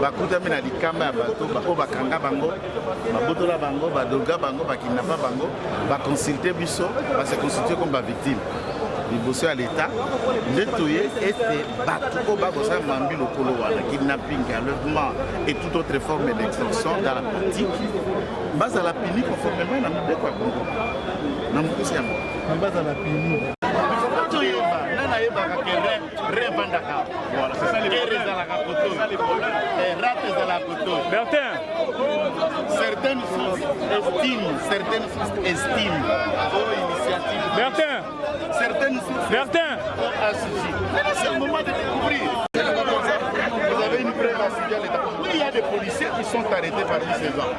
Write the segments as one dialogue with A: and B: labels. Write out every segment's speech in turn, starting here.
A: bakutami na likamba ya bato oyo bakanga bango babotola bango badolga bango bakidnapa bango baconsulte biso base constitue comme bavictime liboso ya l'État nde toye ete bato oyo bakosala mambi lokolo wana kidnapping enlèvement et toute autre forme d'extorsion dans la politique bazala puni conformément na mibeko ya Congo na mokuse yango bazala puni toyeba nana yebaka ke revandaka voilà c'est ça les ezalaka koto rate ezalaka koto
B: Bertin
A: certaines sources estiment aux initiatives
B: Bertin
A: certaines sources
B: Bertin
A: ont associé c'est le moment de découvrir vous avez une preuve à suivre l'État oui il y a des policiers qui sont arrêtés parmi ces hommes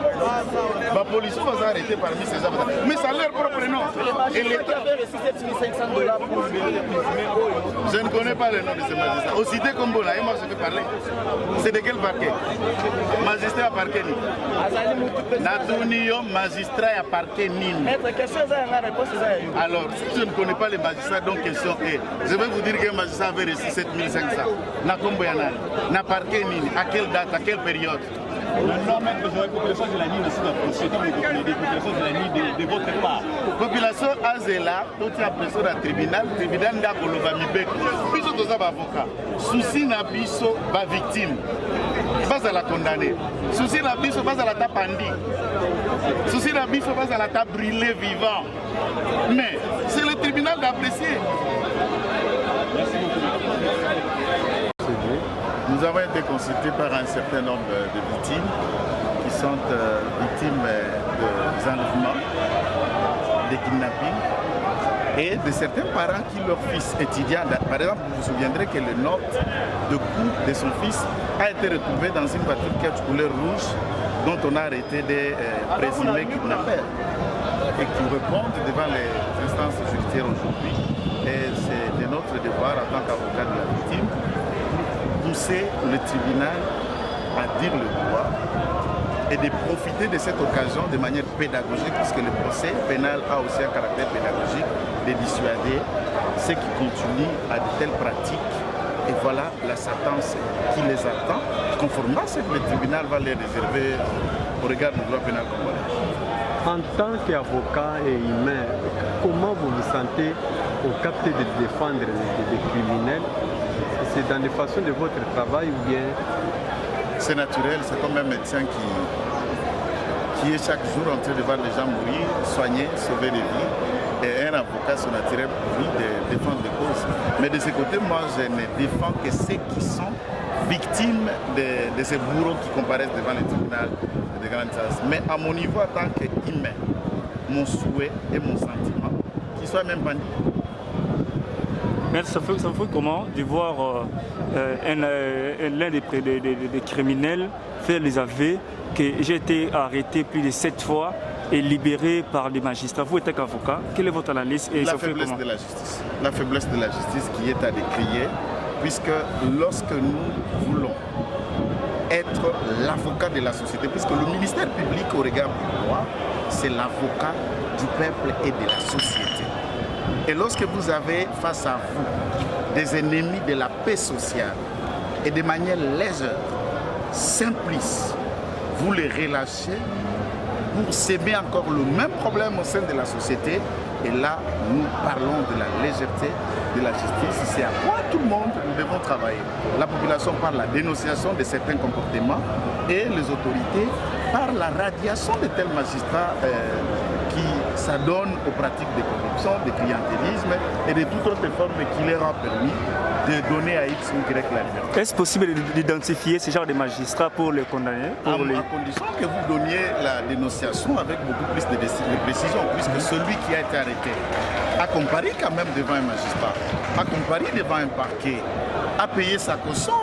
A: les policiers sont arrêtés parmi ces hommes mais ça leur propre nom et l'État je ne connais pas le nom de ce magistrat. Au cité Kombola, moi je vais parler. C'est de quel parquet? Magistrat à parquet Nini. Natunio, magistrat à parquet Nini. Alors, si je ne connais pas les magistrats, donc question est, je vais vous dire qu'un magistrat avait reçu 7500. Na Komboyana, na parquet Nini. À quelle date, à quelle période?
C: Non, mais vous avez population de la nuit aussi, c'est des populations de la nuit de votre part.
A: Population Azela, tout est apprécié dans le tribunal d'Akoloba Mibeko. Biso tous les avocats. Souci na biso ba victime. Pas à la condamner. Souci na biso pas à la tapandi. Souci na biso pas à la table brûlé vivant. Mais c'est le tribunal d'apprécier.
C: Merci beaucoup.
A: Nous avons été consultés par un certain nombre de victimes qui sont victimes des enlèvements, des kidnappings et de certains parents qui leur fils étudiant. Par exemple, vous vous souviendrez que le note de cou de son fils a été retrouvé dans une voiture qui a de couleur rouge dont on a arrêté des présumés kidnappeurs et qui répondent devant les instances judiciaires aujourd'hui. Et c'est de notre devoir en tant qu'avocat de la victime pousser le tribunal à dire le droit et de profiter de cette occasion de manière pédagogique, puisque le procès pénal a aussi un caractère pédagogique, de dissuader ceux qui continuent à de telles pratiques. Et voilà la sentence qui les attend, conformément à ce que le tribunal va les réserver au regard du droit pénal congolais.
D: En tant qu'avocat et humain, comment vous vous sentez au capté de défendre des criminels? C'est dans les façons de votre travail ou bien?
A: C'est naturel, c'est comme un médecin qui est chaque jour en train de voir les gens mourir, soigner, sauver des vies. Et un avocat, son naturel pour lui de défendre des causes. Mais de ce côté, moi, je ne défends que ceux qui sont victimes de ces bourreaux qui comparaissent devant le tribunal de grande instance. Mais à mon niveau, en tant qu'humain, mon souhait et mon sentiment, qu'ils soient même bandits.
B: Mais ça fait comment de voir l'un des criminels faire les aveux que j'ai été arrêté plus de 7 fois et libéré par les magistrats. Vous êtes avocat, quelle est votre analyse et
A: la faiblesse de la justice. La faiblesse de la justice qui est à décrier, puisque lorsque nous voulons être l'avocat de la société, puisque le ministère public au regard du droit, c'est l'avocat du peuple et de la société. Et lorsque vous avez face à vous des ennemis de la paix sociale et de manière légère, simpliste, vous les relâchez pour s'aimer encore le même problème au sein de la société. Et là, nous parlons de la légèreté de la justice. C'est à quoi tout le monde nous devons travailler. La population par la dénonciation de certains comportements et les autorités par la radiation de tels magistrats qui s'adonnent aux pratiques de corruption, de clientélisme et de toute autre forme qui leur a permis de donner à X ou Y la liberté.
B: Est-ce possible d'identifier ce genre de magistrats pour les condamner
A: à condition que vous donniez la dénonciation avec beaucoup plus de précision, puisque celui qui a été arrêté a comparé quand même devant un magistrat, a comparé devant un parquet, a payé sa caution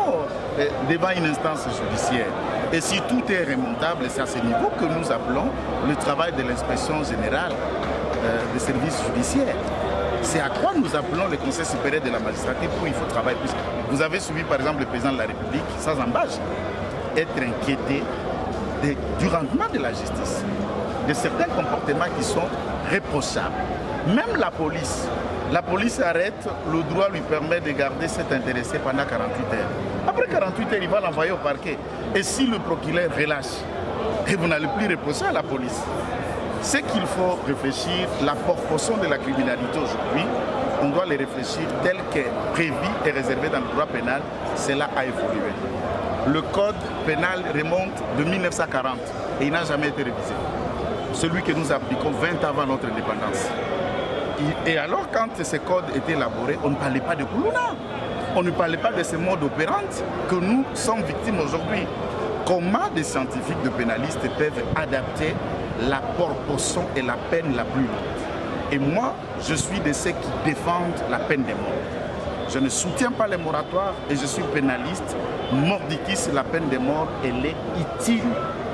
A: devant une instance judiciaire. Et si tout est remontable, c'est à ce niveau que nous appelons le travail de l'inspection générale des services judiciaires. C'est à quoi nous appelons le Conseil supérieur de la magistrature où il faut travailler. Vous avez suivi par exemple le président de la République, sans embâche, être inquiété du rendement de la justice, de certains comportements qui sont réprochable. Même la police arrête, le droit lui permet de garder cet intéressé pendant 48 heures. Après 48 heures, il va l'envoyer au parquet. Et si le procureur relâche, et vous n'allez plus reprocher à la police. C'est qu'il faut réfléchir, la proportion de la criminalité aujourd'hui, on doit les réfléchir tel que prévu et réservé dans le droit pénal, cela a évolué. Le code pénal remonte de 1940 et il n'a jamais été révisé. Celui que nous appliquons 20 ans avant notre indépendance. Et alors, quand ce code était élaboré, on ne parlait pas de Koulouna. On ne parlait pas de ce mode opérant que nous sommes victimes aujourd'hui. Comment des scientifiques, de pénalistes peuvent adapter la proportion et la peine la plus lourde? Et moi, je suis de ceux qui défendent la peine des morts. Je ne soutiens pas les moratoires et je suis pénaliste. Mordicus, la peine des morts, elle est utile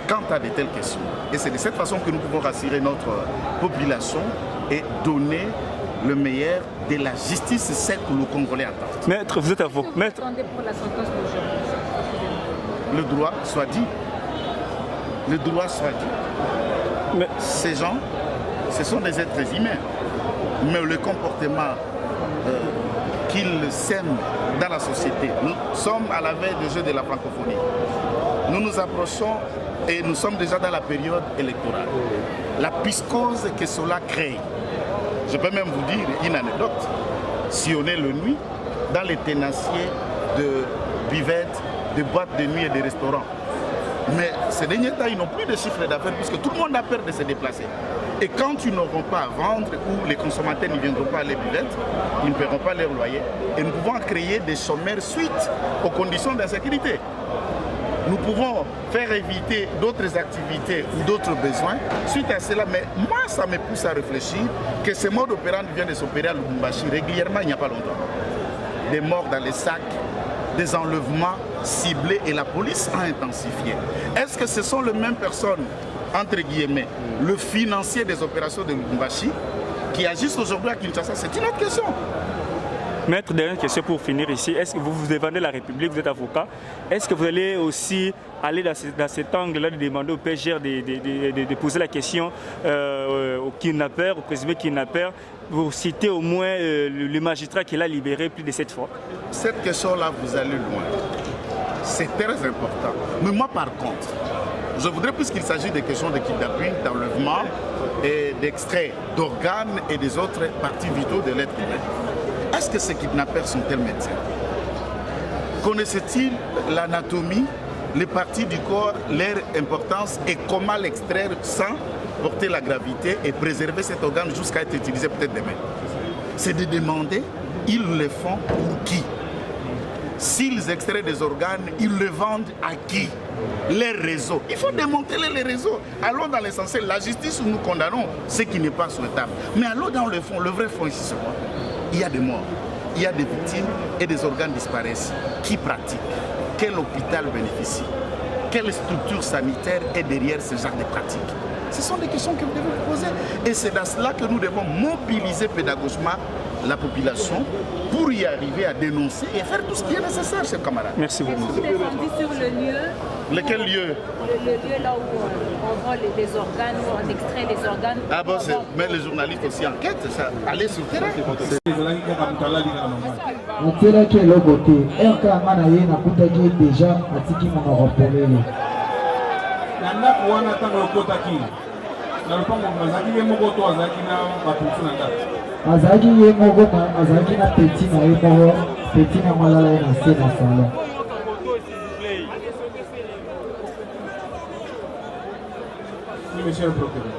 A: quant à de telles questions. Et c'est de cette façon que nous pouvons rassurer notre population et donner le meilleur de la justice, c'est ce que le Congolais attend.
B: Maître, vous êtes avocat. Maître,
E: pour la sentence d'aujourd'hui.
A: Le droit soit dit. Le droit soit dit. Mais ces gens, ce sont des êtres humains. Mais le comportement qu'ils sèment dans la société, nous sommes à la veille du jeu de la francophonie. Nous nous approchons et nous sommes déjà dans la période électorale. La psychose que cela crée. Je peux même vous dire une anecdote. Si on est le nuit, dans les tenanciers de buvettes, de boîtes de nuit et de restaurants. Mais ces derniers temps, ils n'ont plus de chiffre d'affaires puisque tout le monde a peur de se déplacer. Et quand ils n'auront pas à vendre ou les consommateurs ne viendront pas à les buvettes, ils ne paieront pas leur loyer. Et nous pouvons créer des chômeurs suite aux conditions d'insécurité. Nous pouvons faire éviter d'autres activités ou d'autres besoins suite à cela. Mais moi, ça me pousse à réfléchir que ce mode opérant vient de s'opérer à Lubumbashi régulièrement il n'y a pas longtemps. Des morts dans les sacs, des enlèvements ciblés et la police a intensifié. Est-ce que ce sont les mêmes personnes, entre guillemets, le financier des opérations de Lubumbashi qui agissent aujourd'hui à Kinshasa? C'est une autre question.
B: Maître, dernière question pour finir ici. Est-ce que vous défendez la République, vous êtes avocat? Est-ce que vous allez aussi aller dans cet angle-là de demander au PGR de poser la question au kidnappeur, au présumé kidnappeur, pour citer au moins le magistrat qui l'a libéré plus de 7 fois?
A: Cette question-là, vous allez loin. C'est très important. Mais moi, par contre, je voudrais, puisqu'il s'agit des questions de kidnapping, d'enlèvement et d'extrait d'organes et des autres parties vitaux de l'être humain. Est-ce que ces kidnappeurs sont-ils médecins? Connaissent-ils l'anatomie, les parties du corps, leur importance et comment l'extraire sans porter la gravité et préserver cet organe jusqu'à être utilisé peut-être demain? C'est de demander, ils le font pour qui? S'ils extraient des organes, ils le vendent à qui? Les réseaux. Il faut démanteler les réseaux. Allons dans l'essentiel. La justice, nous condamnons ce qui n'est pas souhaitable. Mais allons dans le fond. Le vrai fond ici, c'est quoi? Il y a des morts, il y a des victimes et des organes disparaissent. Qui pratique? Quel hôpital bénéficie? Quelle structure sanitaire est derrière ce genre de pratiques? Ce sont des questions que vous devez vous poser. Et c'est dans cela que nous devons mobiliser pédagogiquement la population pour y arriver à dénoncer et faire tout ce qui est nécessaire, chers camarades.
B: Merci beaucoup.
E: Vous descendez sur le lieu?
A: Lequel lieu?
E: Le lieu là où on vend les organes, où on extrait les organes.
A: Ah bon, mais les journalistes aussi enquêtent, ça. Allez sur le terrain.
F: atelaki eloko te rkanga na ye nakutaki deja atiki monoko polele
G: na ndako wana ntango okotaki na lopango azalaki ye moko to azalaki na bato mosusu na ndako?
F: azalaki ye moko azalaki na peti na ye moko peti na malala ye na se na salon.
G: Oui, monsieur le procureur.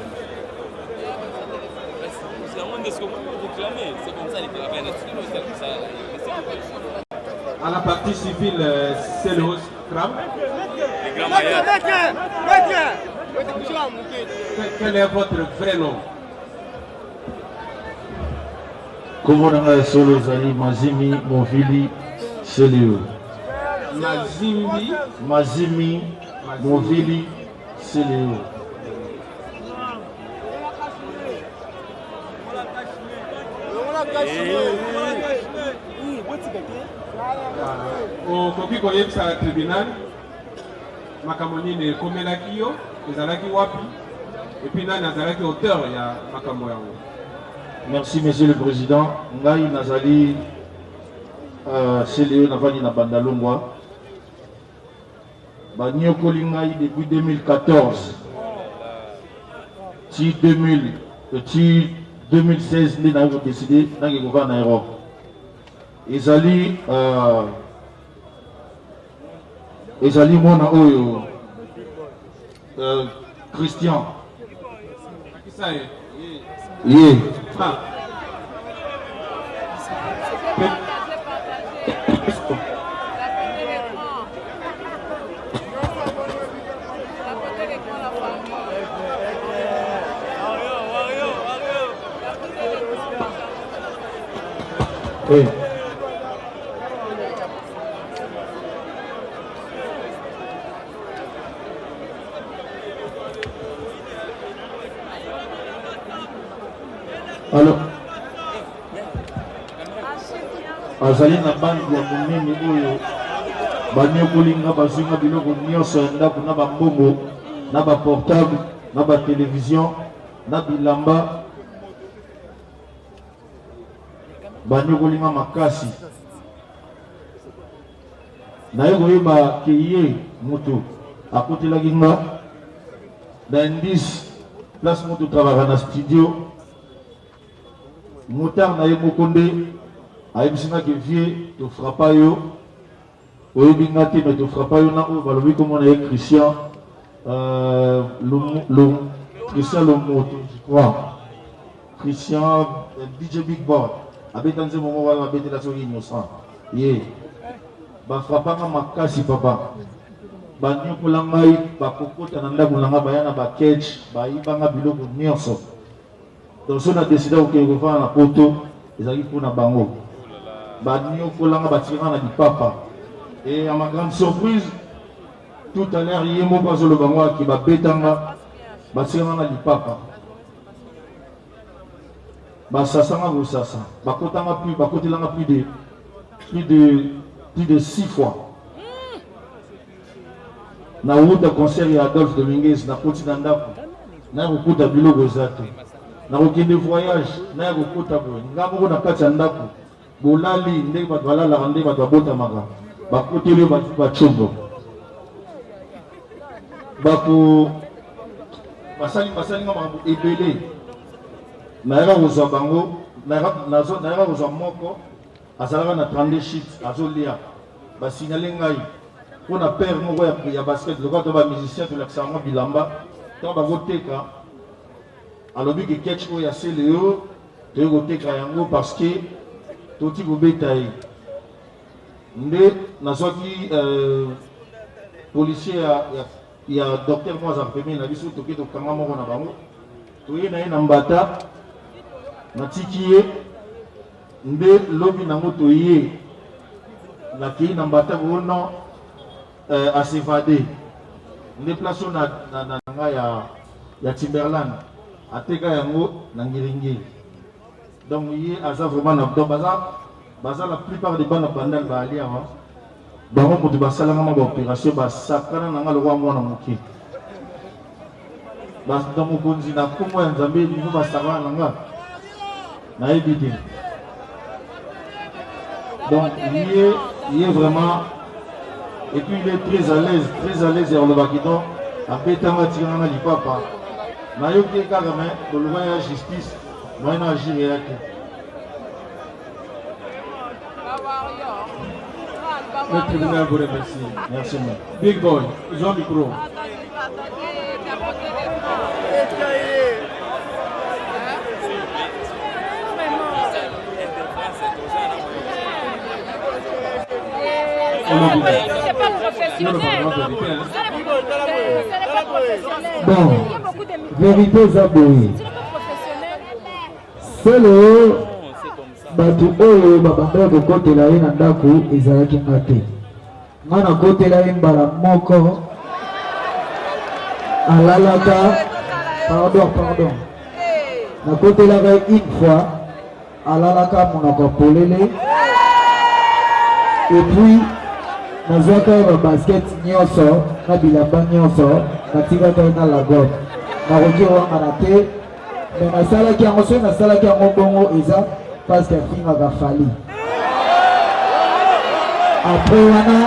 G: À la partie civile, c'est le host Kram. Quel est votre vrai nom?
H: Komonanga solo zali Mazimi Movili Seleo. Mazimi Movili Seleo.
G: Okoki koyebisa tribunal makambo nini ekomelaki yo ezalaki wapi Et puis là, Nazareth est auteur, il y a Makambo yango.
H: Merci, Monsieur le Président. Ngai Nazali, Célio Navani na Bandalongwa. Banyokoli Ngai depuis 2014. Si 2016, nous avons décidé d'aller en Europe. Ezali Mona Oyo, Christian. Yeah.
G: Ah.
H: Oui. Alors, azali na bandi ya monene oyo banyokolinga bazinga biloko nyonso ya ndako na bambongo na baportable na batelevizio na bilamba banyokolinga makasi naye koyeba ke ye moto akotelaki nga na indice place moto travaillaka na studio motard na ye moko nde ayebisingaki vie tofrapa yo oyebi nga te me tofrapa yo na oyo balobi komona ye Christian Christian Lomoto je crois Christian DJ Big Boy abeta nzembo moko wana abetela soki innocent ye bafrapanga makasi papa banyokola ngai bakokota na ndako na nga baya na bakage bayibanga biloko nyonso donc so na décida kokende kofanda na poto ezalaki mpona bango banyokolanga batikanga na lipapa et à ma grande surprise tout à l'heure ye moko azoloba ngo aki babetanga batikanga na lipapa basasanga kosasa bakotelanga plus de 6 fois na wuta concert ya Adolphe Dominguez na koti na ndako na kokuta biloko eza te na kokende voyage na kokota boye nga moko na kati ya ndako bolali ndenge bato balalaka nde bato babotamaka bakoteli oyo bacombo basalinga makambo ebele nayaka kozwa bango nayaka kozwa moko azalaka na 32 shit azolia basignale ngai mpona père moko ya basket lokola to bamusicien tolakisa yango bilamba ntango bakoteka alobi ke ketch oyo ya Célio toyei koteka yango parce que toti kobeta ye nde nazwaki policier ya docteur mo aza pembeni na biso toke tokanga moko na bango toye na ye na mbata natiki ye nde lobi nango toye nakei na mbata bono asevade nde place oyo na nga ya Timberland ateka yango na ngiringiri donc ye aza vraiment na donc baza la plupart des bana bandal baali awa bango moto basalanga ma baopération basakana na nga lokwa mwana moke donc mokonzi na kombo ya nzambe nivo basakana na nga nayebi te donc ye vraiment et puis il est très à l'aise ya olobaki donc abetanga tikanga na lipapa nayoki kaka me koloba ya justice moyen na agir yake
G: Le tribunal vous remercie.
H: merci moi
G: Big Boy, Jean Micro.
E: C'est pas professionnel.
F: Bon, vérité Zaboui. C'est le bato oyo babanda kokotela ye na ndako ezalaki nga te nga nakotela ye mbala moko alalaka pardon nakotelaka ye une fois alalaka monoko polele et puis nazwaka ye babasket nyonso na bilamba nyonso natikaka ye na lagote nakoki owangana te me nasalaki yango soki nasalaki yango bongo eza parce que afingaka fali après wana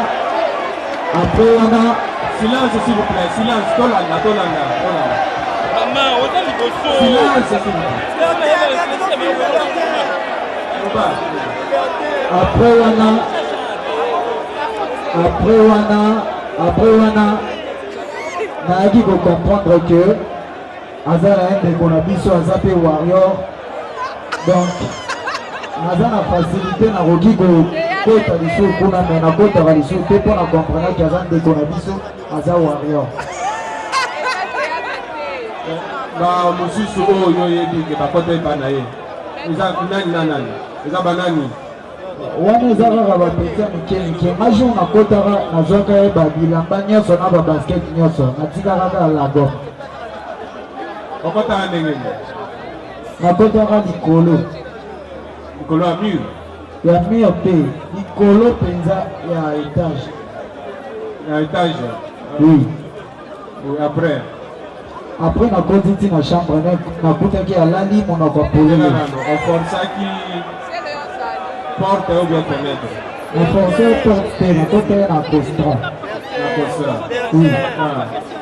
G: silence s'il vous plaît, silence, tolanda.
B: Maman, on a les gossos.
G: Silence s'il vous plaît.
F: après wana nayaki comprendre que aza na ye ndeko na biso aza mpe warrior donc naza na facilité nakoki kota lisusu kuna me nakotaka lisusu te mpo na comprendaki aza ndeko na biso aza warrior.
G: Mosusu oyo oyebi ke bakota epa na ye eza nani eza banani
F: wana eza kaka bapeti ya mike nga jour nakotaka nazwaka ye babilamba nyonso na babasket nyonso natikaka kaka lagom
G: okotaka ndenge
F: nakotaka likolo
G: ya mur
F: ya mur te likolo mpenza ya
G: étage
F: oui
G: après
F: nakoti ntina chambre nakutaki alali monoko polele
G: oforsaki porte ou bien fenêtre
F: naforce porte te nakota ye na costra oui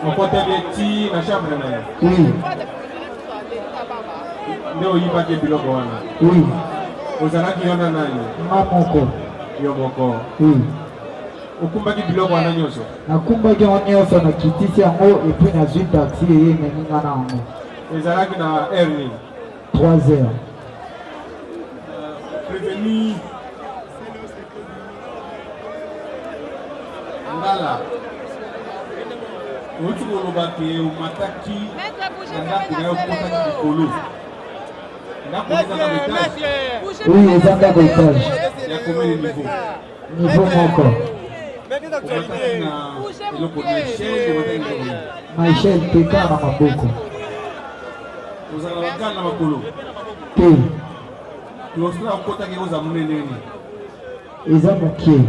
G: okotaki ti na chambre na ye
F: oui
G: nde oyibaki biloko wana
F: oui
G: ozalaki yo na nani
F: nga moko
G: yo moko
F: oui
G: okumbaki biloko wana nyonso
F: nakumbaki yango nyonso nakitisi yango epui nazwi taxi eye emeninga na yango
G: ezalaki na heure nini
F: 3 heures
G: prévenu ngala outi koloba ke omataki na ndako na yo okotaki likolo ndako eza na étage
F: oui eza ndako étage
G: ya combien de
F: niveau moko
G: omataki na eloko na échelle omataki na eloko
F: na échelle te kaka na maboko
G: ozala na bakala na makolo
F: te
G: losila okotaki oza monene nini
F: eza mokie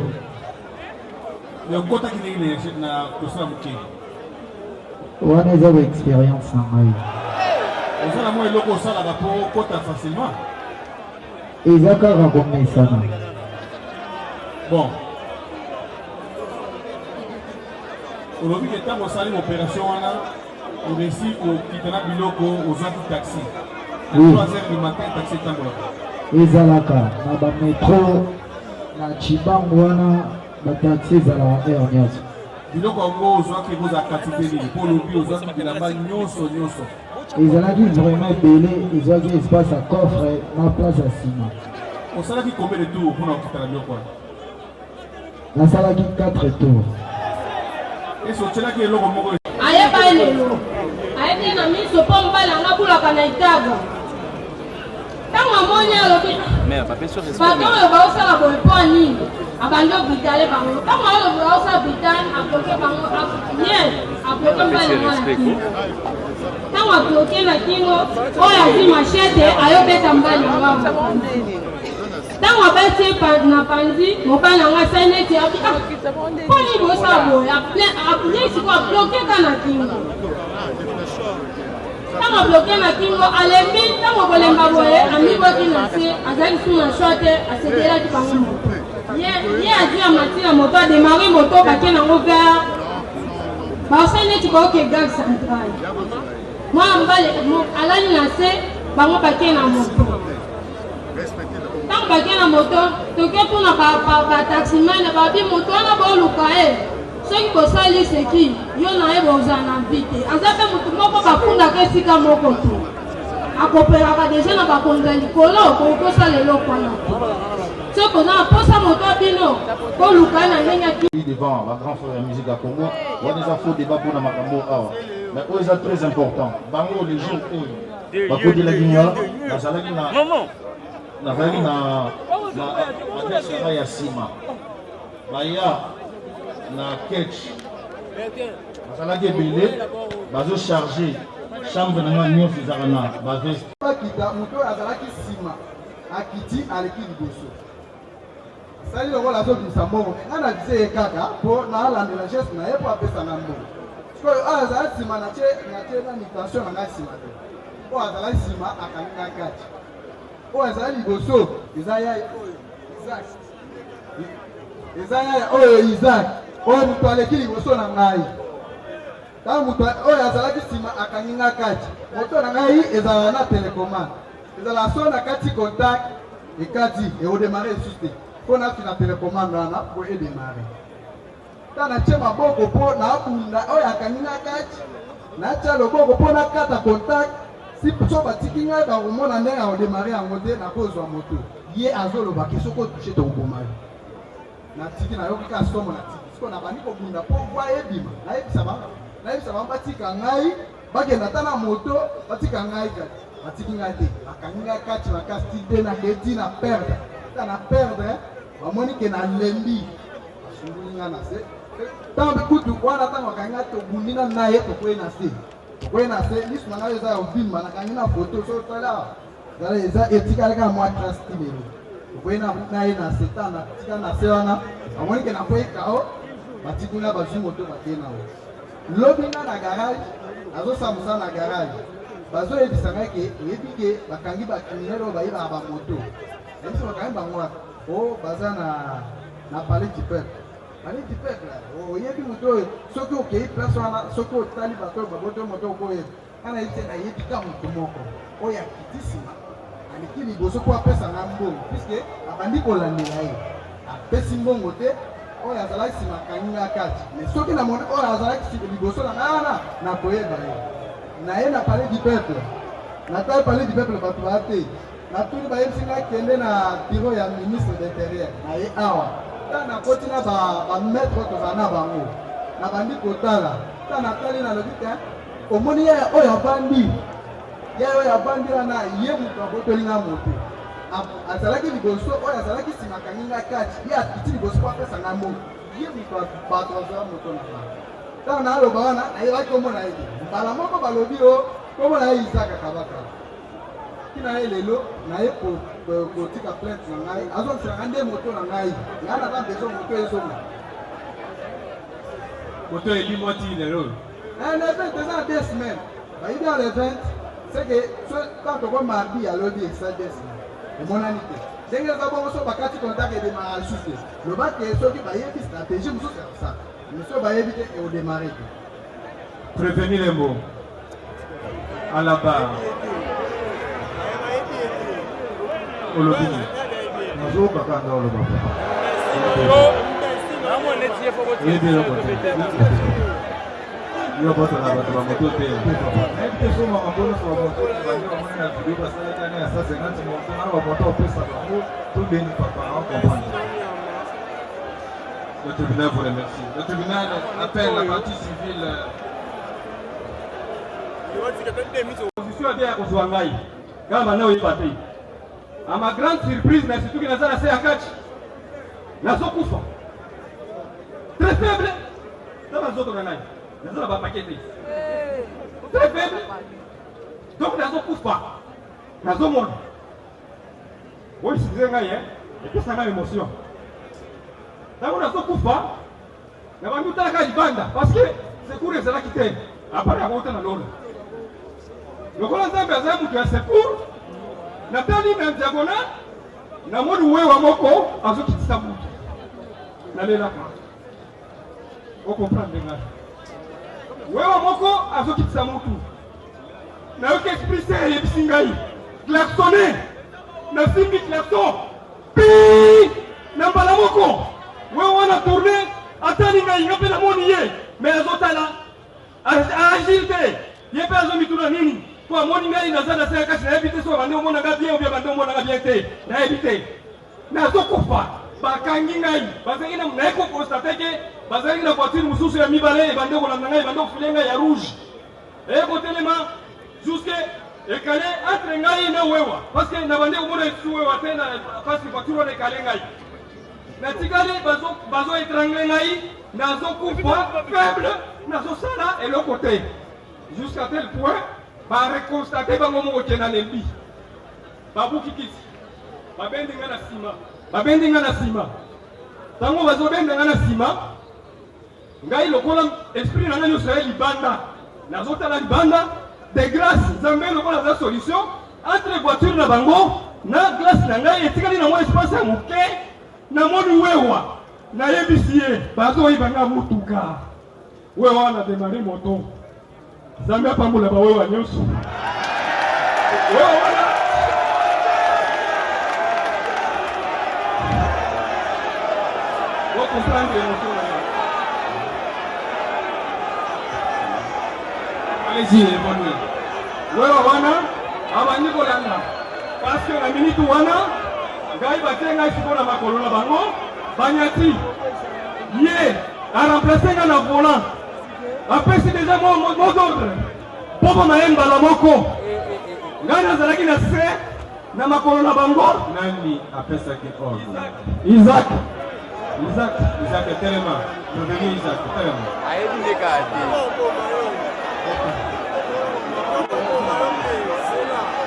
G: me okotaki ndenge na losila moke
F: wana eza baexpérience na ngai
G: osala mwa eloko osalaka mpo okota facilement
F: eza kaka komesana
G: bon olobi ke ntango osali opération wana oresi kokita na biloko ozwaki taxi na 3 heures du matin taxi etambolaka
F: ezalaka na bametro na cibango wana bataxi ezalaka heure nyonso
G: biloko yango ozwaki ekozala quantité nini mpo olobi ozwaki bilamba nyonso
F: ezalaki vraiment ebele ezwaki espace ya coffre na place ya nsima
G: osalaki combien de tour mpona kokitana biloko wana
F: nasalaki 4 tours
G: esi otyelaki eloko moko
I: ayeba elelo ayebi na miso mpo mobali anga bulaka na itaga ntango amoni alobi bato oyo baosala boye mpo nini abandi obritale bango ntango alobi baosala britale abloke bango bien abloke mbali anga na kingo ntango abloke na kingo oyo azwi machete ayobeta mbali anga ntango abeti na panzi mobali anga asali neti abi mpo nini bosala boye nesiko abloke ka na kingo ntango abloke na kingo alembi ntango kolemba boye amiboki na se azalaki su na shwa te asetelaki bango moto ye azwi amati na moto ademari moto bake nango vers baosali neti baoke gare centrale mwana mobali alali na se bango bake na moto ntango bake na moto toke mpona bataximane babi moto wana boluka ye soki bosali seki yo na ye bozala na mpi te aza mpe motu moko bafundaka esika moko te akopelaka deja na bakonzi ya likolo kokosala eloko wana te soki oza na mposa moto bino koluka ye na ndenge
H: devant la grande frère ya musique ya Congo wana eza faux débat mpona makambo awa mais oyo eza très important bango les jours oyo bakotelaki nga nazalaki na adresse yanga ya nsima baya na ketch bazalaki ebele bazocharge chambre nanga nyonso ezaka na baveste
J: bakita moto oyo azalaki nsima akiti aleki liboso sali lokola azobimisa mbongo nga na bize ye kaka mpo naalandela geste na ye mpo apesanga mbongo oyo azala nsima natie na mitation na ngai nsima te oyo azala nsima akangi ngai kati oyo azala liboso eza yaya oyo Isaac eza yaya oyo Isaac oyo moto aleki liboso na ngai ntango moto oyo azalaki nsima akangi ngai kati moto na ngai ezala na telecommande ezala so na kati contact ekati eodemare esusu te mpo nafi na telecommande wana po edemare ta natie maboko mpo naabunda oyo akangi ngai kati natia loboko mpo nakata contact si so batiki ngai bakomona ndenge aodemare yango te nakozwa moto ye azolobaki soki otushe tokoboma yo natiki nayoki ka somo natiki siko nabandi kobunda mpo bwa ebima nayebisa bango batika ngai bakenda ata na moto batika ngai kati batiki ngai te bakangi ngai kati makasi ti te naketi na perdre ta na perdre bamoni ke nalembi basunguli ngai na se ntango bikutu wana ntango bakangi ngai tobundi na naye tokwei na se lisu na ngai eza ya obimba nakangi na foto so tala eza etikaleka na mwa trace ti lelo tokwei na ye na se ta tika na se wana bamoni ke nakwei kao batiki ngai bazwi moto bakei na o lobi nga na garage azosambusa na garage bazoyebisa ngai ke oyebi ke bakangi bakriminele oyo bayebaka bamoto ebisi bakangi bango wana o baza na palais du peuple oyebi moto oyo soki okei place wana soki otali bato oyo baboto moto okoyeba kana yebi te nayebi ka moto moko oyo akiti nsima aleki liboso mpo apesa nga mbongo puiske abandi kolandela ye apesi mbongo te oyo azalaki nsima akangi nga kati mais soki namoni oyo azalaki liboso na ngai wana nakoyeba ye naye na palais du peuple natali palais du peuple bato baa te natuni bayebisi ngai kende na bureau ya ministre d'intérieur naye awa ta nakoti na bamaître oyo tozala na bango nabandi kotala ta natali nalobi te omoni ye oyo abandi wana ye moto abotoli nga moto azalaki liboso oyo azalaki nsima akangi nga kati ye akiti liboso po apesa nga moto ye moto bato azala moto na bango ntango naloba wana nayebaki omona ye te mbala moko balobi o komona ye Isaka Kabaka tina ye lelo naye kotika plainte na ngai azokisaka nga nde moto na ngai ngai nata beso moto ezonga
G: moto elimwati lelo
J: le 20 eza na 2 semaines bayibi ya le 20 c'est que tant toko mardi alobi esa 2 semaines emonani te ndenge eza bongo so bakati contact edemara lisusu te loba ke soki bayebi stratégie mosusu ya kosala miso bayebi te eodemare te
G: prévenir les mots à la barre olobi
H: nazokaka nda oloba
G: yo botona bato bamoto te nayebi te so makambo nyonso bamoto bandi bamoni na video basalakani ya 150 moto na bamoto opesa bango tobeni papa comprendre. Le tribunal vous remercie. Le tribunal appelle la partie civile.
C: Position à dire qu'on ngai. Quand maintenant il batté. À ma grande surprise, mais surtout que nous avons assez à catch. Nous avons coupé. Très faible. Nous avons ngai. Nous avons pas paqueté. Très faible. Donc nous avons coupé. Nous avons mon. Oui, c'est ngai hein. Et puis ça m'a émotion. Ntango nazokufa na bantu talaka libanda parce que secours ezalaki te apare akouta na lola lokola nzambe azali moto ya secours natali na diagonal namoni wewa moko azokitisa moto nalelaka okomprendre ngai wewa moko azokitisa motu nayoki esprit se eyebisi ngai klaxonne nasimbi klaxon pi na mbala moko wewe wana tourné atani ngai ngape na moni ye mais azotala agilité ye pe azomituna nini kwa moni ngai nazana seka kasi na ebite so bande omona nga bien ou bien bande omona nga bien te na ebite na zokufa bakangi ngai bazangi na naiko constater que bazangi na voiture mususu ya mibale bande kolanda ngai bande ofulenga ya rouge et kotelema jusque ekale entre ngai na wewa parce que na bande omona suwewa tena parce que voiture na ekale ngai natikali bazo étranglé ngai nazokufa faible nazosala eloko te jusqu'à tel point bareconstaté bango moko ke nalembi babuki kiti babendi nga na nsima ntango bazobenda nga na nsima ngai lokola esprit na ngai nyonso ya libanda nazotala libanda de grâce nzambe lokola za solution entre voiture na bango na glace na ngai etikali na mwa espace ya moke namoni wewa nayebisi ye bazoyibanga mutuka wewa na demare moto nzambe apambola bawewa nyonso wewa wana comprendre l'émotion. Allez-y, Emmanuel. Wewa wana, abandi kolanda. Parce que la minute wana, ngai batenga isiko na makolo na bango, banyati. Ye, a remplacé nga na volant. Apesi déjà mon ordre. Popo maemba la moko. Ngai nazalaki na se na makolo na bango.
G: Nani apesaki ordre?
C: Isaac.
G: Isaac, tellement. Revenez Isaac, tellement.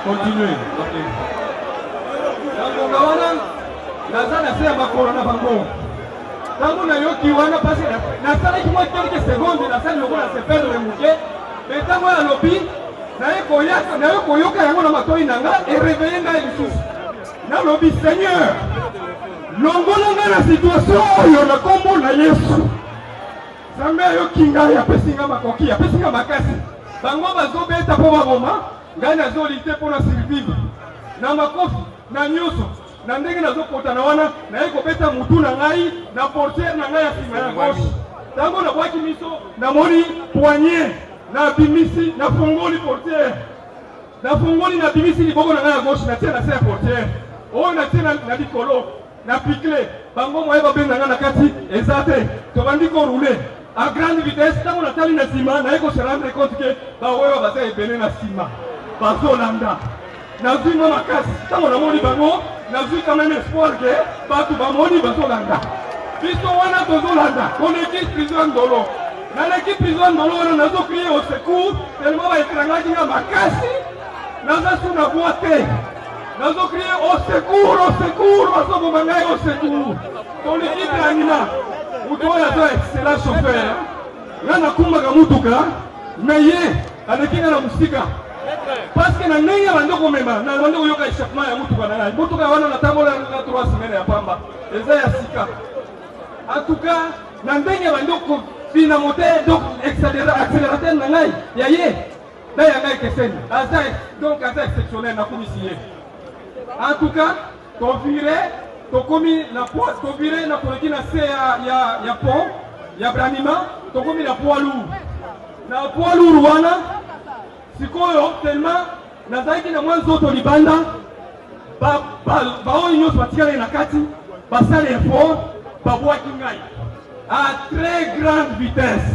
C: Continuez. Nakonga wana, naza na se ya makolo na bango. Tango na yoki wana pasi nasalaki mwa quelques secondes nasali lokola se perdre moke. Mais tango ya lobi, naye koyoka yango na matoi na nga eréveille ngai lisusu. Nalobi Seigneur, longola nga na situation oyo na kombo na Yesu. Nzambe ayoki ngai apesi nga makoki, apesi nga makasi. Bango bazobeta mpo baboma, ngai nazolite mpo na survivre. Na makofi, na nyonso, na ndenge nazokota na wana, naye kobeta mutu na ngai, na portiere na ngai ya nsima ya gauche. Tango nabwaki miso, namoni poignet, na bimisi, na fongoli portiere. Na fongoli na bimisi liboko na ngai ya gauche, natie na se ya portiere. Oyo natie na likolo. Na picle bango moye babenga nga na kati eza te tobandi korouler à grande vitesse ntango natali na nsima naye ko se rendre compte ke bawewa baza ebele na nsima bazolanda nazwi mwa makasi ntango namoni bango nazwi quand même espoir ke bato bamoni bazolanda biso wana tozolanda koleki prison ndolo naleki prison ndolo wana nazokrie au secours tellement baetrangaki nga makasi naza su na bwa te. Nous avons crié au secours, nous avons au secours. Ton équipe d'anima, vous devez être excellent chauffeur. Nous avons mutuka, mais avec qui nous avons parce que nous avons un échappement à mutuka. Mutuka, nous avons 3 semaines à Pamba. Et ça, Sika. En tout cas, nous avons dynamité, donc accélérateur, donc, c'est exceptionnel, en tout cas, tu viré na koleki na se ya pont, ya branima, tu komi na poids lourd. Na poids lourd wana, sikoyo tellement nazalaki na mwa nzoto libanda, baoyo nyonso batikali na kati, basala effort, babwaki ngai. À très grande vitesse.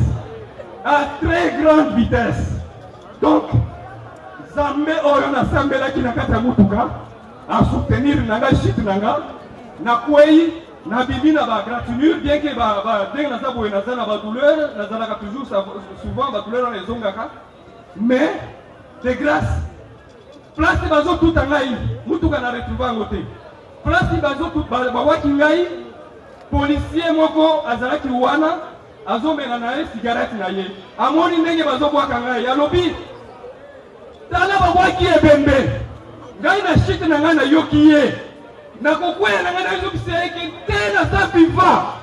C: À très grande vitesse. Donc, Zambé oyo na sambelaki na kati ya mutuka, à soutenir nanga shit nanga na kwei na bibi na ba gratinure bien que ba deng na sabo na zana ba douleur na zana ka toujours souvent ba douleur na zongaka mais de grâce place bazo tout ngai mutuka na retrouver ngote place bazo tout ba waki ngai policier moko azalaki wana azomela na cigarette na ye amoni ndenge bazo bwaka ngai alobi tala ba waki ebembe ngai na shit na ngai na yoki ye na kokwela na ngai na yokisi eke tena sa vivant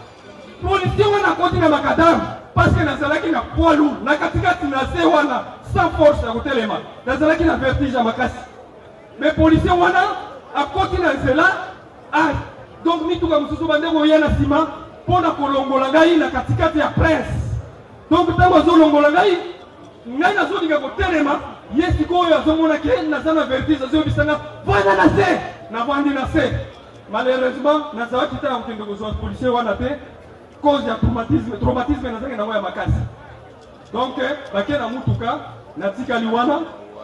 C: policier wana koti na makadamu parce que nazalaki na poids lourd na katikati na se wana sans force ya kotelema nazalaki na vertige ya makasi mais policier wana akoti na nzela donc mituka mosusu bandeko ya na nsima mpo na kolongola ngai na katikati ya prince donc ntango azolongola ngai nazolinga kotelema ye sikoyo azomona ke naza na vertige azoyebisanga vanda na se navandi na se malheureusement nazalaki te na kokende kozwa policier wana te cause ya traumatisme nazalaki nango ya makasi donc bake na mutuka natikali wana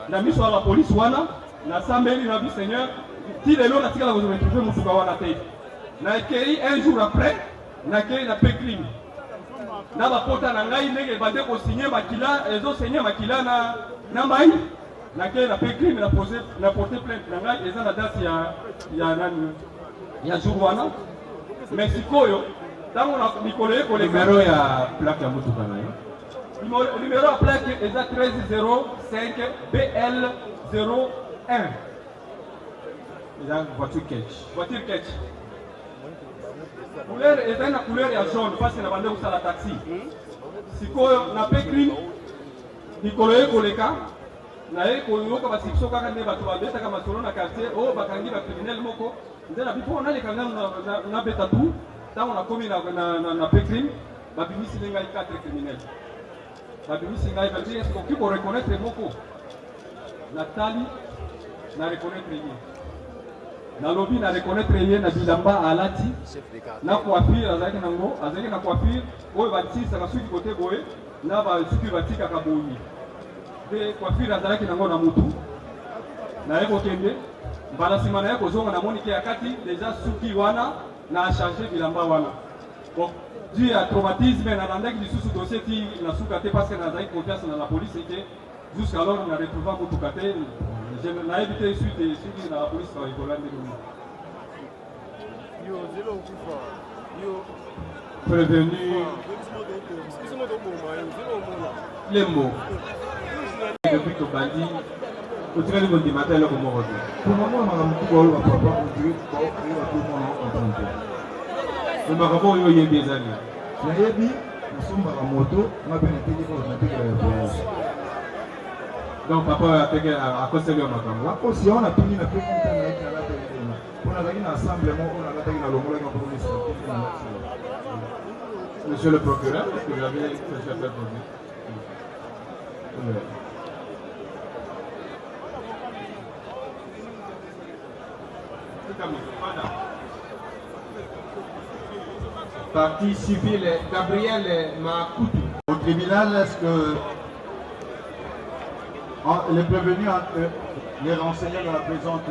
C: na miso ya la polise wana nasambeli na bi seigneur ti lelo natikala koretrouve mutuka wana te nakei un jour après nakei na pecrime na bapota na ngai ndenge bande kosinye makila ezosinye makila na mai nakei na pecrime na porte plainte na ngai eza na date ya jour wana mais sikoyo ntango na mikolo ekoleka
G: Numéro ya plaque ya motuka na yo.
C: Numéro à plaque est à 1305 BL01.
G: Eza voiture catch.
C: Voiture catch. Couleur est une couleur jaune parce que na bande la taxi. Sikoyo na pekrim mikolo ekoleka na ekoyoka basikiso kaka nde bato babetaka masolo na quartier oyo bakangi bacriminel moko nde na bipo nalekanga na beta tu ntango nakomi na pekrim babimisi nde ngai 4 criminel babimisi ngai babi eske oki koreconnaitre moko natali na reconnaître ye nalobi na reconnaître ye na bilamba alati na coiffure azalaki nango azalaki na coiffure oyo batisaka suki kote boye na basuki batikaka boyi nde coiffure azalaki nango na mutu naye kokende mbala nsima na ye kozonga namoni ke akati deja suki wana na achange bilamba wana bon dû à traumatisme nalandaki lisusu dossier ti na suka te parce que nazalaki confiance na la police eke jusqu'alors na retrouva mutuka te nayebi te suite soki na la police baikola ndenge
G: Prévenu les mots. Depuis que Bandi, au tirage de matin, le moment revenu.
H: Pour le moment, madame Koubaou, papa, on dirait que tout le monde est en train de
G: le marabout, il y a des années.
H: La Yebi, nous sommes à la moto, on a bien été pour le voyage.
G: Donc, papa a conseillé à Makambo.
H: La cause, on a fini la première fois avec la télé. On a gagné un assemblement, on a gagné le mot de la police.
G: Monsieur le procureur, est-ce que vous avez fait faire poser?
K: Partie civile, Gabriel Makutu.
H: Au tribunal, est-ce que les prévenus, les renseignants dans la présente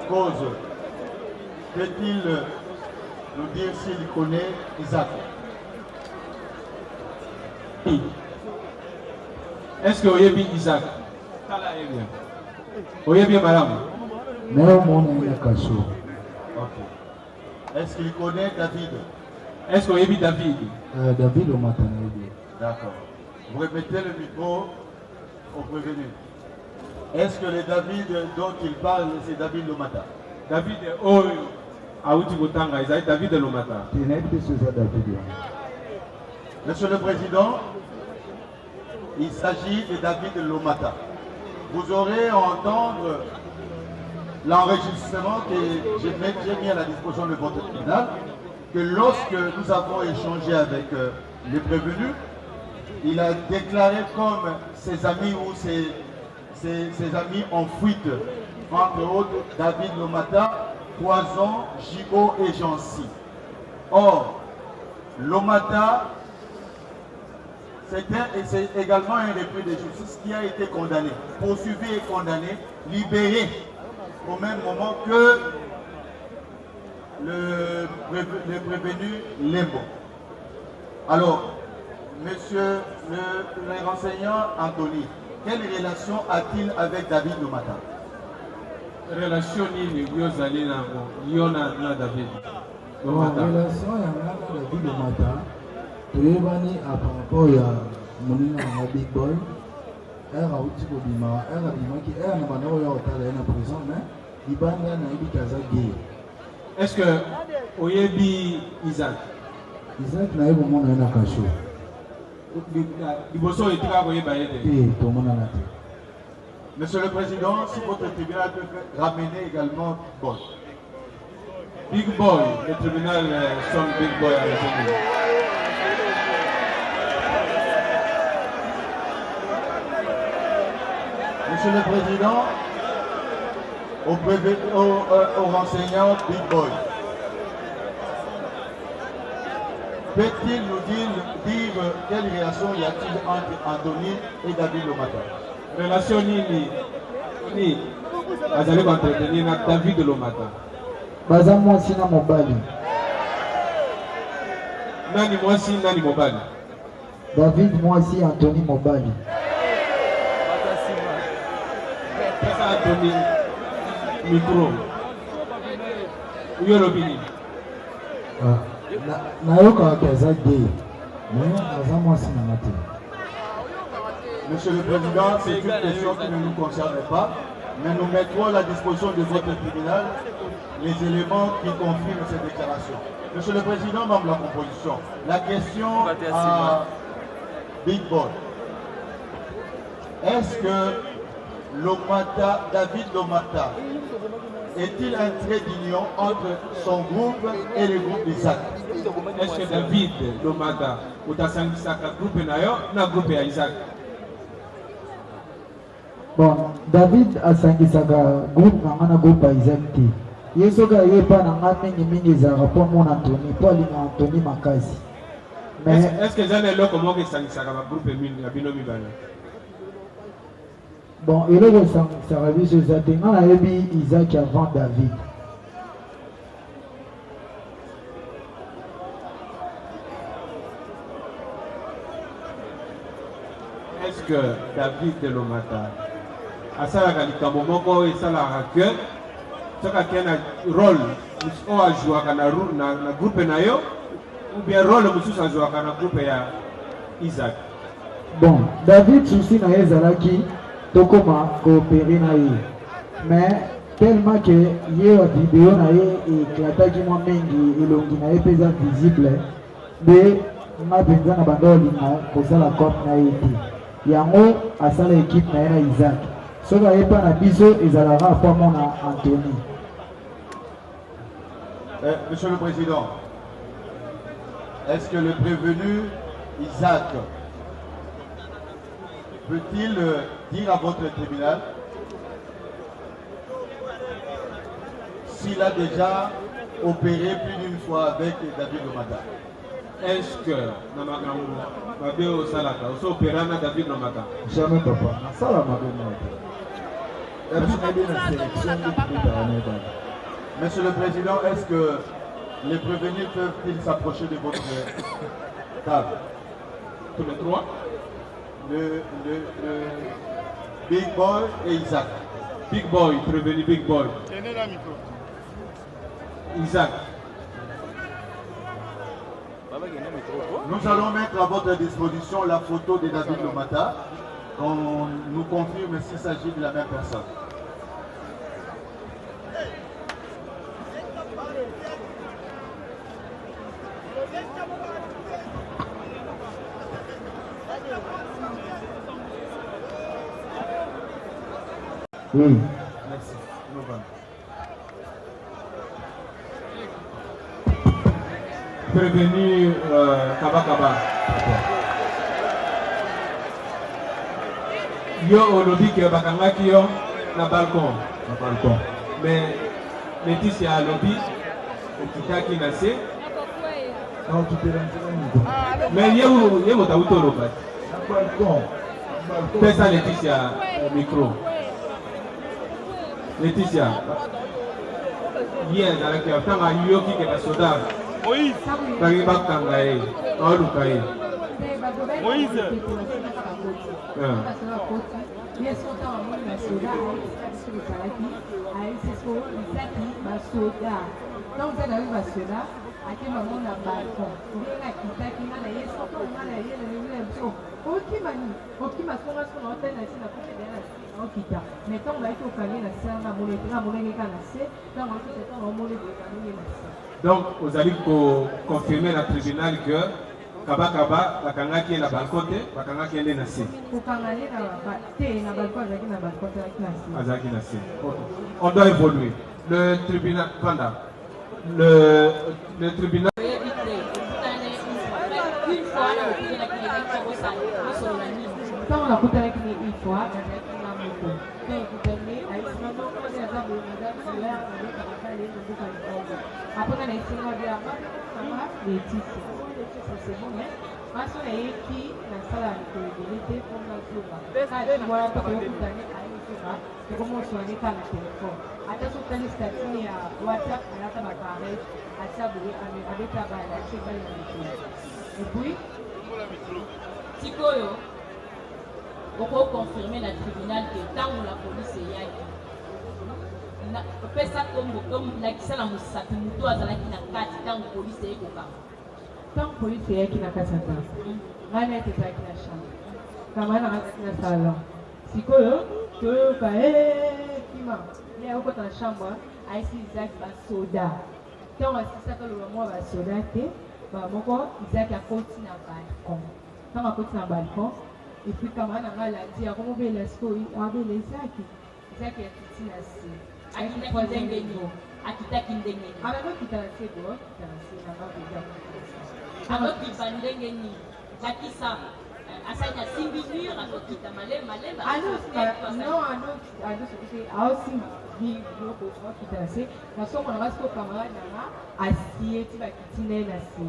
H: cause, peut-il nous dire s'il connaît Isaac?
G: Est-ce que vous avez vu Isaac? Vous avez bien madame?
F: Non, mon ami Kasso.
H: Est-ce qu'il connaît David?
G: Est-ce que vous avez vu David?
F: David au matin.
H: D'accord. Vous répétez le micro au prévenu. Est-ce que le David dont il parle, c'est David Lomata?
G: David, oh, Aouti Botanga, il David Lomata.
H: Monsieur le Président, il s'agit de David Lomata. Vous aurez à entendre l'enregistrement que j'ai mis à la disposition de votre tribunal, que lorsque nous avons échangé avec les prévenus, il a déclaré comme ses amis ou ses amis en fuite, entre autres David Lomata, Poison, Gigot et Jancy. Or, Lomata, c'est également un repris de justice qui a été condamné, poursuivi et condamné, libéré au même moment que le prévenu Lembo. Alors, monsieur le renseignant Anthony, quelle relation a-t-il avec David Lomata?
G: Relation ni Yozali na Yona na David
F: Lomata. Relation ya David Lomata, toyebani à par rapport ya monina na Big Boy. Elle a outi kobima, elle a bima qui elle na bana oyo otala na prison mais libanda na ibi kaza gay.
G: Est-ce que oyebi Isaac?
F: Isaac na yebo mona na kasho.
H: Monsieur le Président, si votre tribunal peut ramener également Boy.
G: Big Boy, le tribunal sonne Big Boy à la
H: Monsieur le Président, au renseignant Big Boy, peut-il nous dire quelle relation y a-t-il entre Anthony et David Lomata?
G: Relation ni azali entretenir na David Lomata.
F: Baza mwasi na mobali.
G: Nani mwasi nani mobali?
F: David mwasi, Anthony mobali.
G: Pesa Anthony micro. Uyo lobini.
F: nayokaka aza gay mais aza mwasi na nga te.
H: Monsieur le Président, c'est une question qui ne nous concerne pas, mais nous mettrons à la disposition de votre tribunal les éléments qui confirment cette déclaration. Monsieur le Président, membre de la composition, la question à Big Boy. Est-ce que David Lomata est-il un trait d'union entre son groupe et le groupe d'Isaac?
G: Est-ce que David Lomata est un groupe na groupe d'Isaac?
F: Bon, David asangisaka groupe na groupe ya Isaac te. Ye soka ye pa na nga mingi ezalaka mpo mona Anthony mpo alinga Anthony makasi. Mais
G: est-ce que eza na eloko moko esangisaka bagroupe mingi ya bino mibale?
F: Bon, eloko esangisaka biso eza te. Nga nayebi Isaac avant David.
G: Est-ce que David Lomata asalaka likambo moko esalaka ke soki ake na rôle oyo azwaka na groupe na yo ou bien rôle mosusu azwaka na groupe ya Isaac?
F: Bon, David souci na ye ezalaki tokoma coopérer na ye mais tellement que ye video na ye eklataki mwa mingi elongi na ye mpe eza visible nde nga mpenza na bando olinga kosala cope na ye te yango asala équipe na ye na Isaac. Soki ayepa na biso ezalaka po mona Anthony.
H: Monsieur le Président, est-ce que le prévenu Isaac peut-il dire à votre tribunal s'il a déjà opéré plus d'une fois avec David Lomata?
G: Est-ce que Mabé Salaka aussi opéré avec David Lomata?
F: Jamais papa. Ça la Mabé
H: Monsieur le Président, est-ce que les prévenus peuvent-ils s'approcher de votre table?
G: Tous les trois?
H: Le Big Boy et Isaac.
G: Big Boy, prévenu Big Boy. Isaac.
H: Nous allons mettre à votre disposition la photo de David Lomata. On nous confirme s'il s'agit de la même personne.
F: Oui.
H: Merci.
G: Prévenu Kaba. Yo olobi ke bakangaki yo na balcon. Mais Laetitia alobi okitaki na se. Mais ye motauti oloba. Pesa Laetitia micro. Laetitia. Ye ezalaki otanga yoki ke basoda. Tangi bakanga ye. Oluka ye.
L: Moïse.
G: Donc, vous allez confirmer dans le tribunal que Kaba bakangaki na balcon te bakangaki ende na se. Azaki na se. On doit évoluer. Le tribunal pendant le tribunal
E: et puis, Tikoyo, on peut confirmer le tribunal que tant que la police est là,
I: opesa lakisa na mosapi moto azalaki na kati ntango polisi eyekokama
L: ntango polisi eyaki na kati ya ndako ngai nayete ezalaki na chambre kamana nazalaki na salon sikoyo toyoka kima ye akokota na chambre ayesi izaki basoda ntango asilisaka loba mwa basoda te moko izaki akoti na balcon ntango akoti na balcon epuis kamana na ngai aladi akomobela sikoyo abela ezaki ya kiti na se
I: akitaki ndenge
L: anakokita na se bo kita na se na makoza
I: akokipa ndenge nini bakisa asanya simbi mur akokita malemba
L: anosoki aosimbi biloko akokita na se nasomona nga siko camarade nanga asie ti bakiti naye na se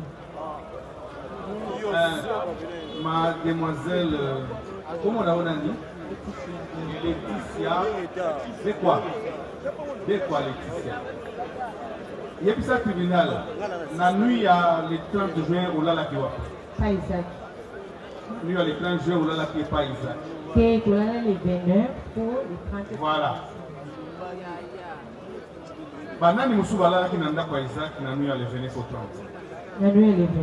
G: Mademoiselle, comment on a dit Laetitia, c'est quoi Laetitia? Il y a ça tribunal. La nuit à le 30 juin, on a la kiwa.
L: Pas Isaac.
G: Nuit à le 30 juin, on a la kiwa, pas Isaac.
L: C'est on a les 29 pour les 30.
G: Voilà. Banani musuba la kinanda kwa Isaac na nuit à le 29 au 30.
L: La nuit à le 29.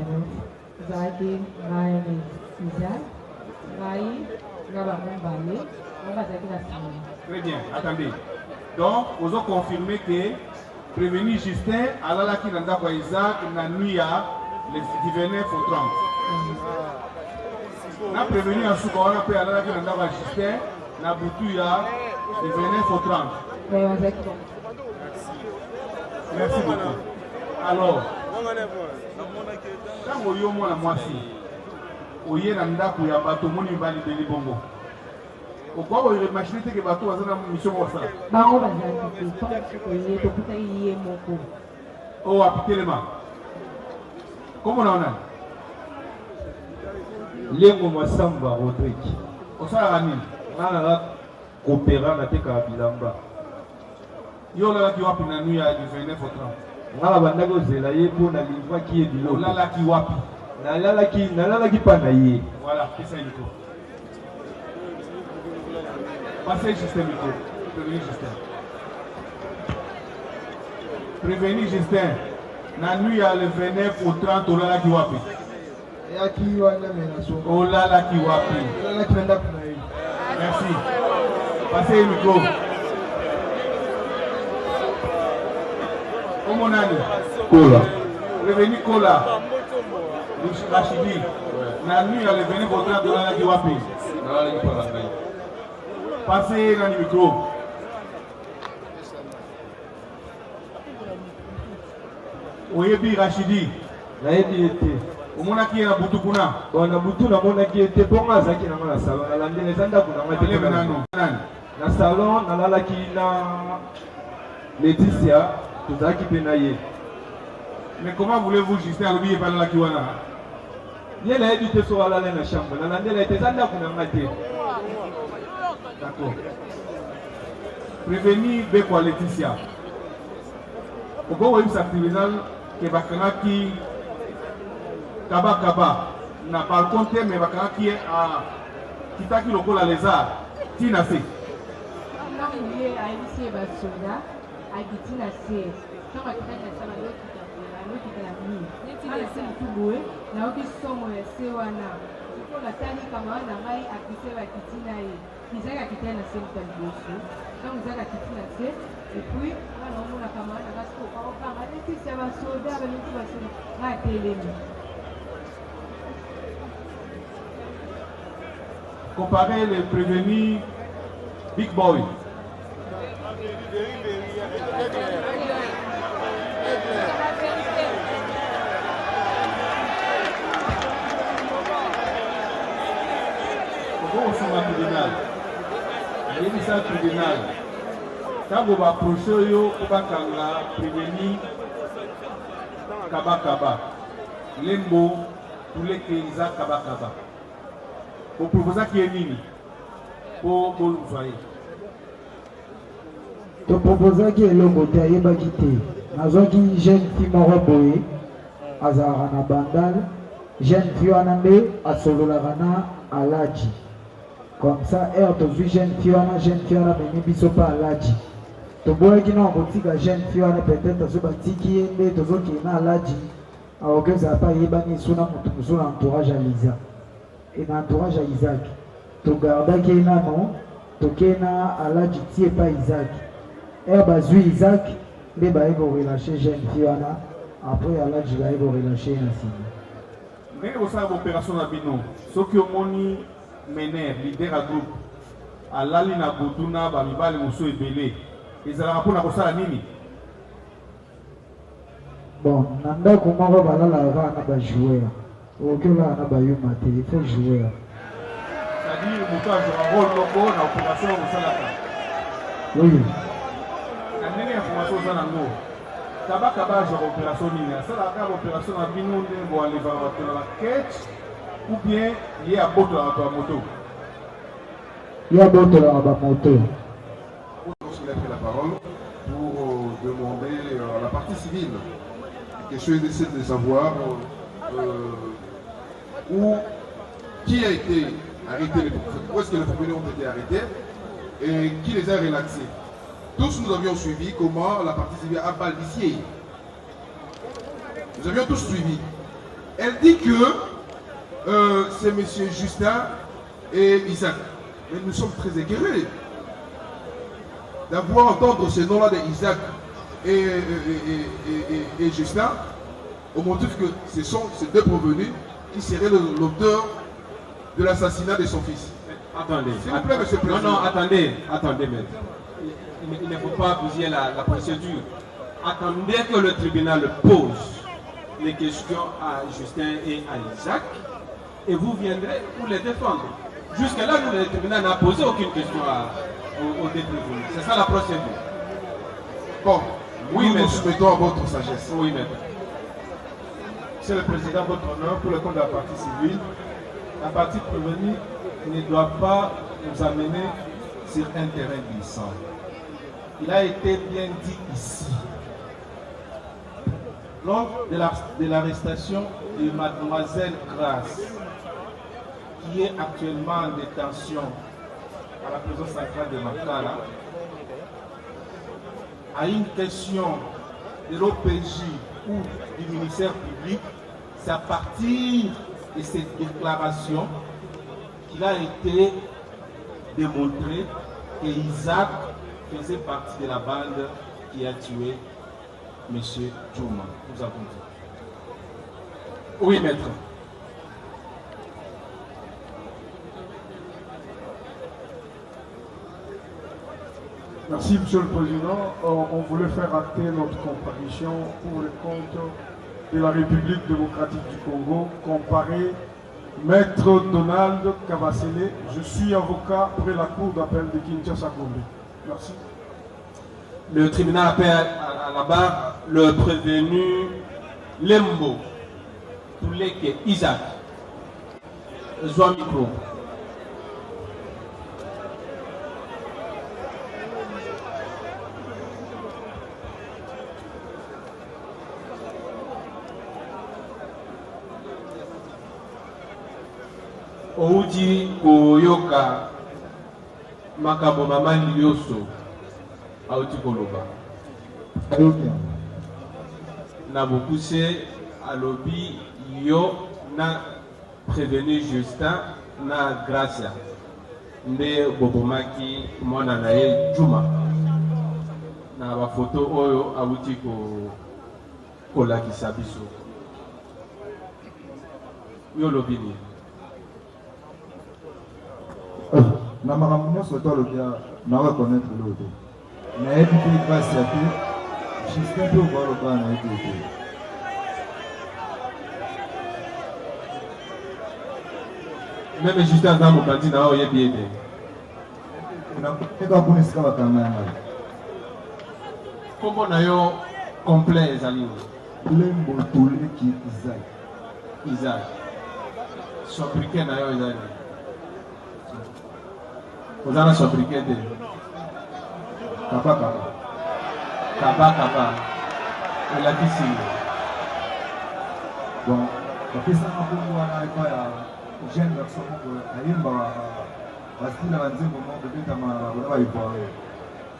L: Zaki ngai ni Isaac. Ngai ngaba mbale.
G: Très bien, attendez. Donc, vous avez confirmé que prévenu Justin, Alala qui n'a pas Isaac, n'a nuit à le 29 au 30. N'a prévenu en sous on a payé Alala qui n'a pas Justin, n'a boutu à le 29 au 30. Merci beaucoup. Alors, quand vous avez moi la moitié, vous avez un ndako ya bato moni va libérer bongo. Pourquoi vous avez imaginé que bateau a une mission comme ça? Oh, appliquez les mains. Comment on a?
M: Lengo Masamba Rodrigue.
G: On s'en a mis.
M: Nana coopérant na teka bilamba.
G: Yo la ki wapi na nuit à 29 au 30.
M: Nala bandako zela ye po na livra ki e biloko.
G: La la ki wapi.
M: Na la ki pa na ye.
G: Voilà, c'est ça il faut. Passez Justin Miko. Prévenir Justin. Prévenir Justin. La nuit à le 29 au 30, on a la ki wapi. Oh là là qui wapi. Merci. Passez le micro. Comment on a dit?
M: Kola.
G: Prévenir Kola. Rachidi. La nuit à le 29 au 30, on a la ki wapi. Passez dans le micro. Oyebi Rachidi.
M: Nayebi ete.
G: Omona ki na butu kuna.
M: Bona butu na mona ki ete bonga zaki na ngala salon na landele zanda kuna ngati na salon na lala ki na Laetitia tuzaki pena ye.
G: Mais comment voulez-vous Justin alobi pas la ki wana?
M: Ye na yebi te so ala na chambre na landele ete zanda kuna ngati.
G: D'accord. Prévenir Bekwa Laetitia. Pourquoi vous avez ce tribunal que Bakanaki Kaba n'a pas le compte, mais Bakanaki a Kitaki Lokola Lézard, Tina C.
L: Et puis, on a camarade,
G: comparer les prévenus Big Boy. Pourquoi on s'en va au tribunal? Il y a ça au tribunal. Quand vous approchez, vous pouvez prévenir Kaba. Lembo, tous les Kéza Kaba. Vous proposez qui est nini pour vous voyez.
F: Tu proposes qui est l'homme qui a quitté. Nazoki jeune fille moroboye, Azara na bandal, jeune fille anambe, Asololarana, Aladji. Comme ça, tu vu jeune fille anambe, biso pa Aladji. toboyaki na kotika jeune fille wana peut-être so batiki ye nde tozokende na alaji aokezala pa yebani so na moto mosusu na entourage ya liza e na entourage ya Isaac togardaki ye nano tokei na alaji tie pa Isaac bazwi Isaac nde baye korelache jeune fille wana après alaji baye korelache ye na nsima
N: ndenge kosala baopération na bino soki omoni mener leader ya groupe alali na butu na bamibale mosusu ebele ezalaka mpona kosala nini?
F: Bon, na ndako moko balalaka na bajoueur okoki olala na bayuma te il faut jouer.
N: C'est-à-dire moto azwaka rôle moko na opération okosalaka.
F: Oui.
N: Na ndenge ya formation oza nango kabakaba azwaka opération nini asalaka kaka opération na bino ndenge boalevaka bato na bakete ou bien ye abotolaka bato ya moto?
F: Ye abotolaka bamoto.
O: Il a pris la parole pour demander à la partie civile quelque chose d'essayer de savoir qui a été arrêté, où est-ce que les criminels ont été arrêtés et qui les a relaxés. Tous nous avions suivi comment la partie civile a balbutié. Nous avions tous suivi. Elle dit que c'est M. Justin et Isaac. Mais nous sommes très éclairés d'avoir entendre ce nom-là d'Isaac et Justin, au motif que ce sont ces deux provenus qui seraient l'auteur de l'assassinat de son fils.
G: Attendez.
O: S'il vous plaît, monsieur le président.
G: Non, attendez, maître. Il ne faut pas bousiller la procédure. Attendez que le tribunal pose les questions à Justin et à Isaac et vous viendrez pour les défendre. Jusque-là, le tribunal n'a posé aucune question au détenu. C'est ça la procédure.
O: Bon,
G: oui,
O: nous soumettons à votre sagesse.
G: Oui, maître.
M: Monsieur le Président, votre honneur, pour le compte de la partie civile, la partie prévenue ne doit pas nous amener sur un terrain glissant. Il a été bien dit ici. Lors de l'arrestation de mademoiselle Grace, qui est actuellement en détention à la prison centrale de Makala, à une question de l'OPJ ou du ministère public, c'est à partir de cette déclaration qu'il a été démontré que Isaac faisait partie de la bande qui a tué M. Djouma. Nous avons dit.
G: Oui, maître.
M: Merci, Monsieur le Président. On voulait faire acter notre comparution pour le compte de la République démocratique du Congo, comparé Maître Donald Kavasele. Je suis avocat près la Cour d'appel de Kinshasa-Gombe. Merci.
G: Le tribunal appelle à la barre le prévenu Lembo Touleke Isaac. Zoa micro. Outi koyoka makambo mamani yoso auti koloba na bokuse alobi yo na prévenu Justin na Gracia nde bobomaki mwana na ye Juma na bafoto oyo auti kolakisa biso yo lobini
H: na makambo nyonso tolobia na reconnaître l'autre nayebi mpe grâce ya te Justin mpe okoloba nayebi te
G: meme Justin aza mokanzi na oyo oyebi ete
H: eka kuna esika bakanga ya ngai
G: kombo na yo complet ezali
H: Lembo Touleki
G: Isaac sobriquet na yo ezali oza na sobriquet te
H: kaba
G: elakisi
H: bon bapesanga bongo wana epa ya jeune garçon moko ayemba bastile banzembo moko bebetama bakola bayiboire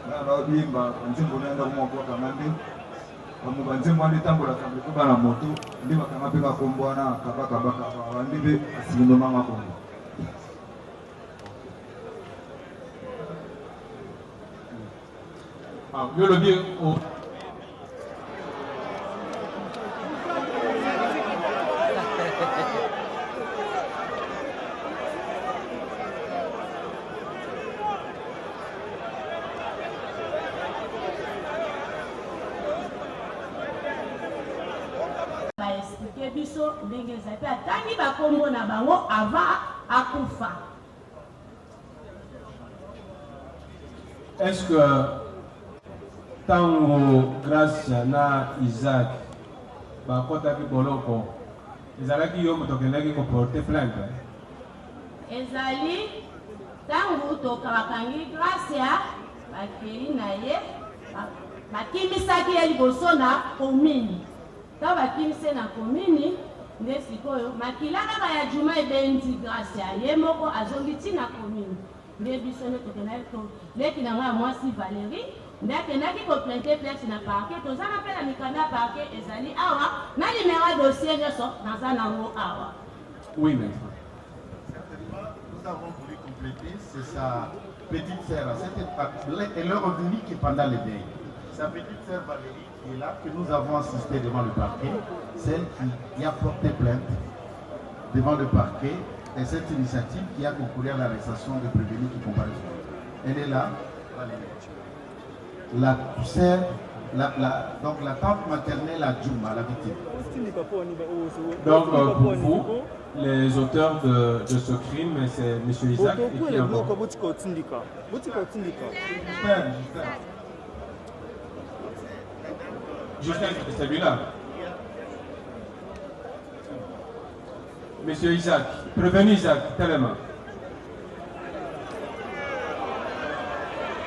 P: na bimba nzembo nenda kumoko kamande bamu banzembo andi tambola kambe ko bana moto ndi makanga pe kakombwana kabaka bandi be asindo mama kombo.
G: Yo le bien au
I: expliquer biso ndenge ezali mpe atangi bakombo na bango avant akufa.
G: est-ce que tango grâce na Isaac bakotaki boloko ezalaki yo moto okendaki koporte plainte?
I: Ezali tango toka bakangi grâce ya bakeli na ye bakimisaki ye liboso na komini. Quand bakimise na komini nde sikoyo makila kaka ya juma ebendi grâce ya ye moko azongi ntina komini nde biso nde tokendaki leki na ngai ya mwasi Valérie nde akendaki koplainte place na parquet tozana mpe na mikanda ya parquet ezali awa na numéro ya dossier nyonso naza nango awa.
G: Oui, maître.
A: Nous avons voulu compléter, c'est sa petite sœur. Elle est revenue qui pendant le deuil. Sa petite sœur Valérie qui est là, que nous avons assisté devant le parquet, celle qui a porté plainte devant le parquet, et cette initiative qui a concouru à l'arrestation de prévenus qui comparaissent. Elle est là, la sœur, donc la tante maternelle à Djouma, la victime.
G: Donc pour vous, les auteurs de ce crime, c'est M. Isaac et qui est encore. Justin, c'est celui-là. Monsieur Isaac, prévenu Isaac, tellement.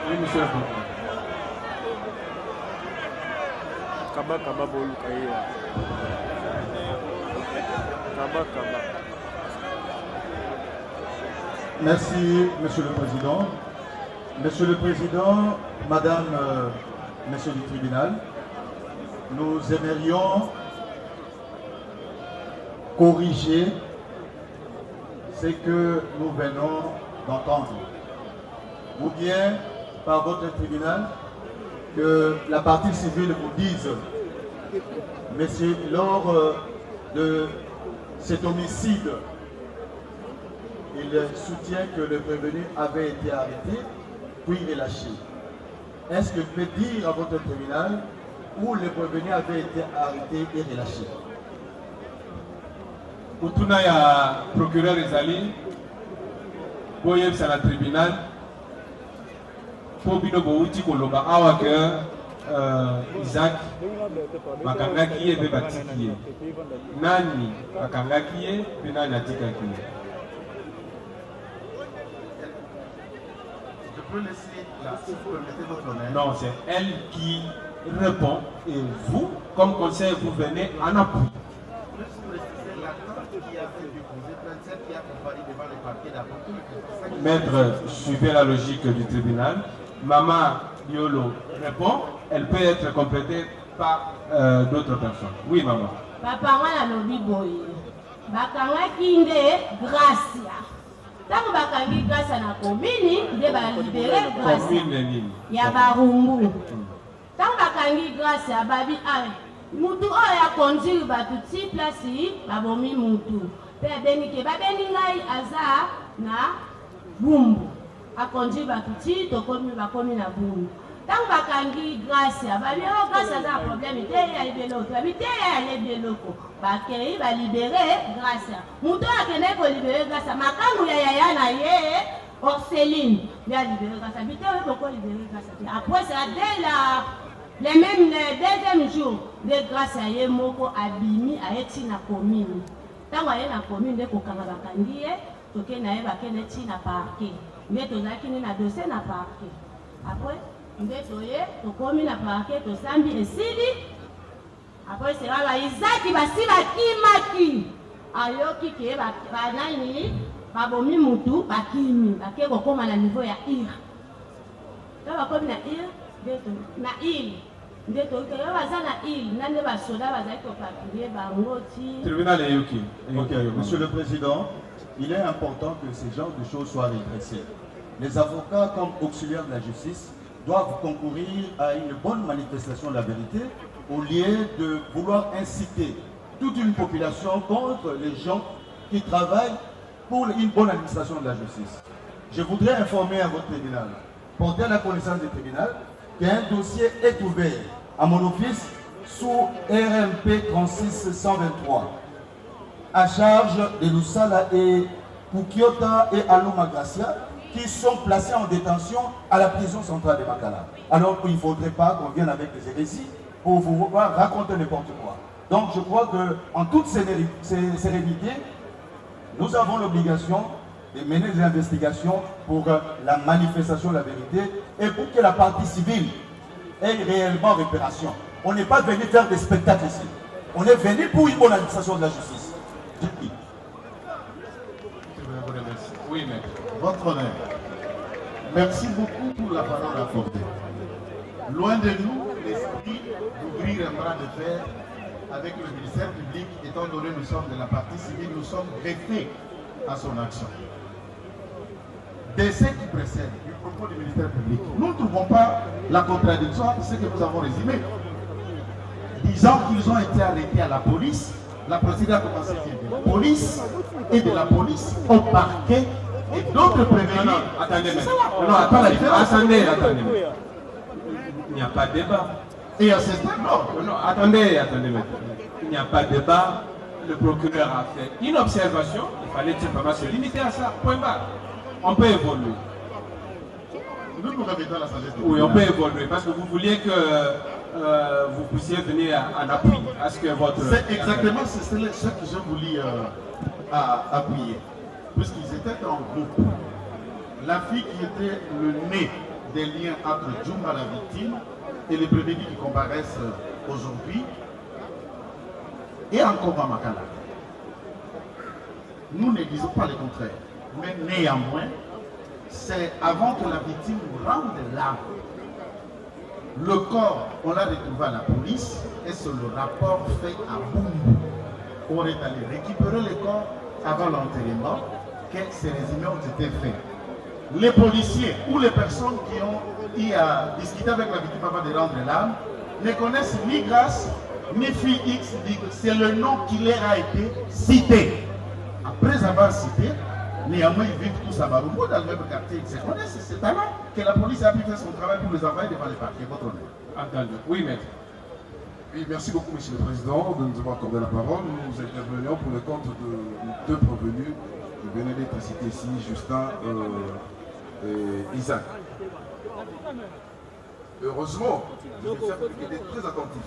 G: Oui, monsieur le président.
B: Kaba bolu kaiwa. Kaba.
H: Merci, Monsieur le Président. Monsieur le Président, Madame, Monsieur du tribunal, nous aimerions corriger ce que nous venons d'entendre. Ou bien, par votre tribunal, que la partie civile vous dise, Monsieur, lors de cet homicide, il soutient que le prévenu avait été arrêté, puis relâché. Est-ce que vous pouvez dire à votre tribunal où le prévenu avait été arrêté et relâché?
G: Kutuna ya procureur ezali boyebisa na tribunal po bino bouti koloba awa ke Isaac bakangaki ye pe batiki ye nani bakangaki ye pe nani atikaki ye.
A: Je peux laisser là, si vous permettez votre honneur.
G: Non, c'est elle qui répond et vous, comme conseil, vous venez en appui. Maître, suivez la logique du tribunal. Maman Yolo répond, elle peut être complétée par d'autres personnes. Oui, maman.
I: Papa, moi, la lobby boy. Bakanga kinde Gracia. Tango bakangi Gracia na komini, nde ba libérer Gracia. Ya barumbu. Tango bakangi Gracia babi ay. Mutu oyo akonduire bato ti place babomi mutu. Pe benike babeni ngai aza na bumbu. Akonduire bato ti tokomi bakomi na bumbu. Tango bakangi Gracia babi o Gracia aza problème te ya libeloko. Babi te ya libeloko. Bakei ba libérer Gracia. Mutu akende ko libérer Gracia. Makangu ya yaya na ye Orceline. Ya libérer Gracia. Bité o poko libérer Gracia. Après c'est dès les deuxième jour de grâce à Yemoko abimi a eti na commune. Tango aye na commune de kokanga bakangi ye, toke na ye bakene ti na parquet. Nde tozaki na dossier na parquet. Après nde toye tokomi na parquet to sambi esili. Après c'est là Isaac basi bakimaki. Ayoki ke ba nani babomi mutu bakimi, bake kokoma na niveau ya ira. Là, comme na île, na île.
G: Tribunal Yuki.
H: Ok, Monsieur le Président, il est important que ce genre de choses soient redressées. Les avocats, comme auxiliaires de la justice, doivent concourir à une bonne manifestation de la vérité au lieu de vouloir inciter toute une population contre les gens qui travaillent pour une bonne administration de la justice. Je voudrais informer à votre tribunal, porter à la connaissance du tribunal, qu'un dossier est ouvert à mon office sous RMP 36123 à charge de Lusala et Pukiota et Aloma Gracia qui sont placés en détention à la prison centrale de Makala. Alors qu'il ne faudrait pas qu'on vienne avec des hérésies pour vous raconter n'importe quoi. Donc je crois qu'en toute sérénité, nous avons l'obligation de mener des investigations pour la manifestation de la vérité et pour que la partie civile ait réellement réparation. On n'est pas venu faire des spectacles ici. On est venu pour une bonne administration de la justice.
A: Oui, maître. Votre honneur, merci beaucoup pour la parole accordée. Loin de nous l'esprit d'ouvrir un bras de fer avec le ministère public, étant donné que nous sommes de la partie civile, nous sommes greffés à son action. Dès ce qui précède du propos du ministère public, nous ne trouvons pas la contradiction entre ce que nous avons résumé. Disant qu'ils ont été arrêtés à la police, la procédure a commencé de la police et de la police au parquet et d'autres prévenus.
G: Non, attendez,
A: non, attends la différence.
G: Attendez. Il n'y a pas de débat.
A: Et à ce stade,
G: non, attendez, maître. Il n'y a pas de débat. Le procureur a fait une observation. Il fallait simplement se limiter à ça. Point barre. On peut évoluer.
A: Nous remettons la sagesse.
G: Oui, on peut évoluer parce que vous vouliez que vous puissiez venir en appui à ce que votre...
A: C'est exactement ce que je voulais appuyer. Puisqu'ils étaient en groupe. La fille qui était le nez des liens entre Djouma, la victime, et les prévenus qui comparaissent aujourd'hui, et encore à Makala. Nous ne disons pas le contraire. Mais néanmoins, c'est avant que la victime rende l'âme. Le corps, on l'a retrouvé à la police et c'est le rapport fait à Bumbu. On est allé récupérer le corps avant l'enterrement, que ces résumés ont été faits. Les policiers ou les personnes qui ont eu à discuter avec la victime avant de rendre l'âme ne connaissent ni Grâce, ni Fille X, c'est le nom qui leur a été cité. Après avoir cité, néanmoins, ils vivent tous à Barumbo, dans le même quartier. Ils se connaissent, c'est talent que la police a pu faire son travail pour les envoyer devant les parquets. Votre honneur.
G: Entendu. Oui, maître.
O: Oui, merci beaucoup, Monsieur le Président, de nous avoir accordé la parole. Nous intervenions pour le compte de deux prévenus qui venaient d'être cités ici, Justin et Isaac. Heureusement, le ministère public était très attentif.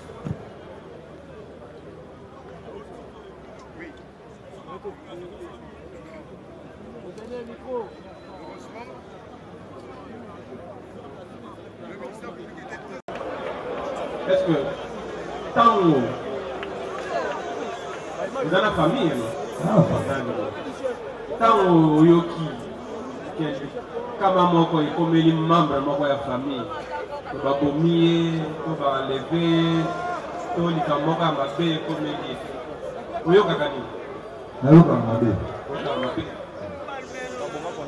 G: Est-ce que tant vous avez la famille, tant yoki kama moko ikomeli membre moko ya famille babomie to baenleve to likambo moko ya mabe ekomeli oyokaka nini?
P: Nayokaka mabe.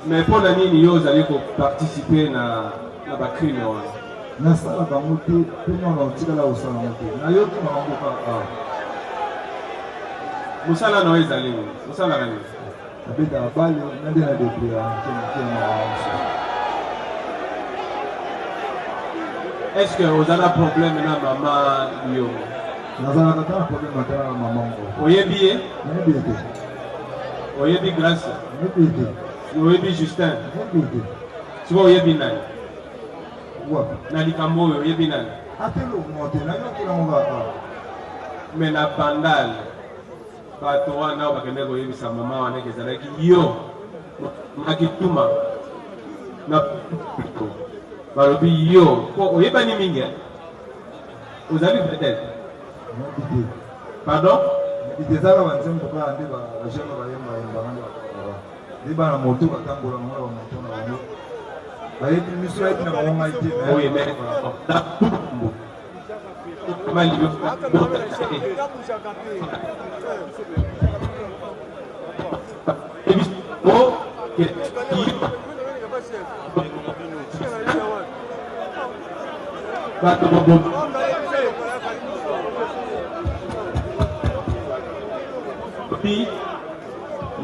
G: Mais mpona nini yo ozali koparticipe na bacrime wana?
P: Nasala bango te mpe nano otikala kosala ngo te nayoki makambo kaka.
G: Mosala na yo ezali nini? Mosalaka nini?
P: Nabetaka bale nande na debria moke na
G: est-ce que ozala problème na mama yo?
P: nazalaka ta na problème atala na mama ngo.
G: Oyebi ye?
P: Nayebi te.
G: Oyebi Grâce?
P: Nayebi te.
G: Oyebi Justin?
P: Nayebi te.
G: Siko oyebi nani?
P: Wapi?
G: Na likambo oyo oyebi nani?
P: Atelo mote nayoki nango kaka.
G: Mais na bandal bato wana bakende koyebisa mama wana ezalaki yo makituma na balobi yo po oyebani mingi ozali peut-être. Pardon?
P: Ezala banzembo kaka nde bajene bayembayemba nanga nde bana moto batambola nango na moto na bango
G: Oui, mais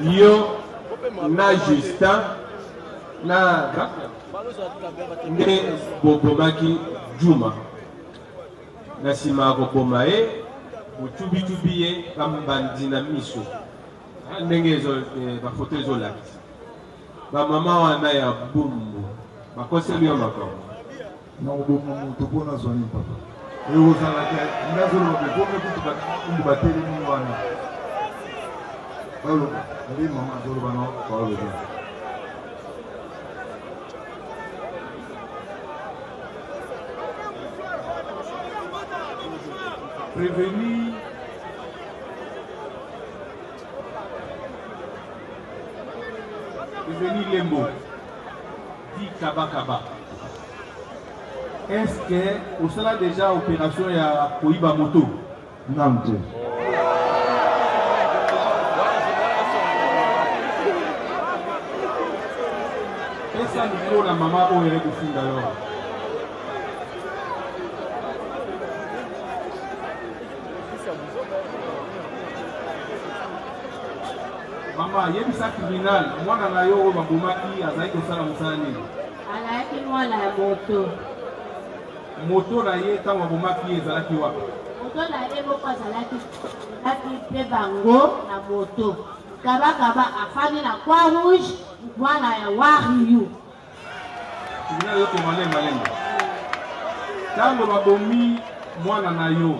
G: yo na Justin na nde bobomaki Juma na nsima ya koboma ye botubi ye bambandi na miso ndenge bafoto ezolakisa bamama wana ya bumbu bakoseli yo makambo
P: nakoboma moto mpo nazwani papa ekozalaka ndazolobe pome kutu bakumbu batelemi wana baloba nde mama azoloba na baoloba
N: prévenir Lembo dit Kaba. Est-ce que au cela déjà opération ya Koiba moto?
P: Non.
N: Et ça nous la maman au erreur de fin d'alors. Mama, yebisa criminal, mwana na yo oyo babomaki azali kosala mosala nini?
I: Alayaki mwana ya moto.
N: Moto na ye ntango babomaki ezalaki wapi?
I: Moto na ye moko azalaki mpe bango na moto. Kaba afandi na Croix Rouge, mwana ya Wariyu.
N: Criminal yo malemba. Ntango babomi mwana na yo,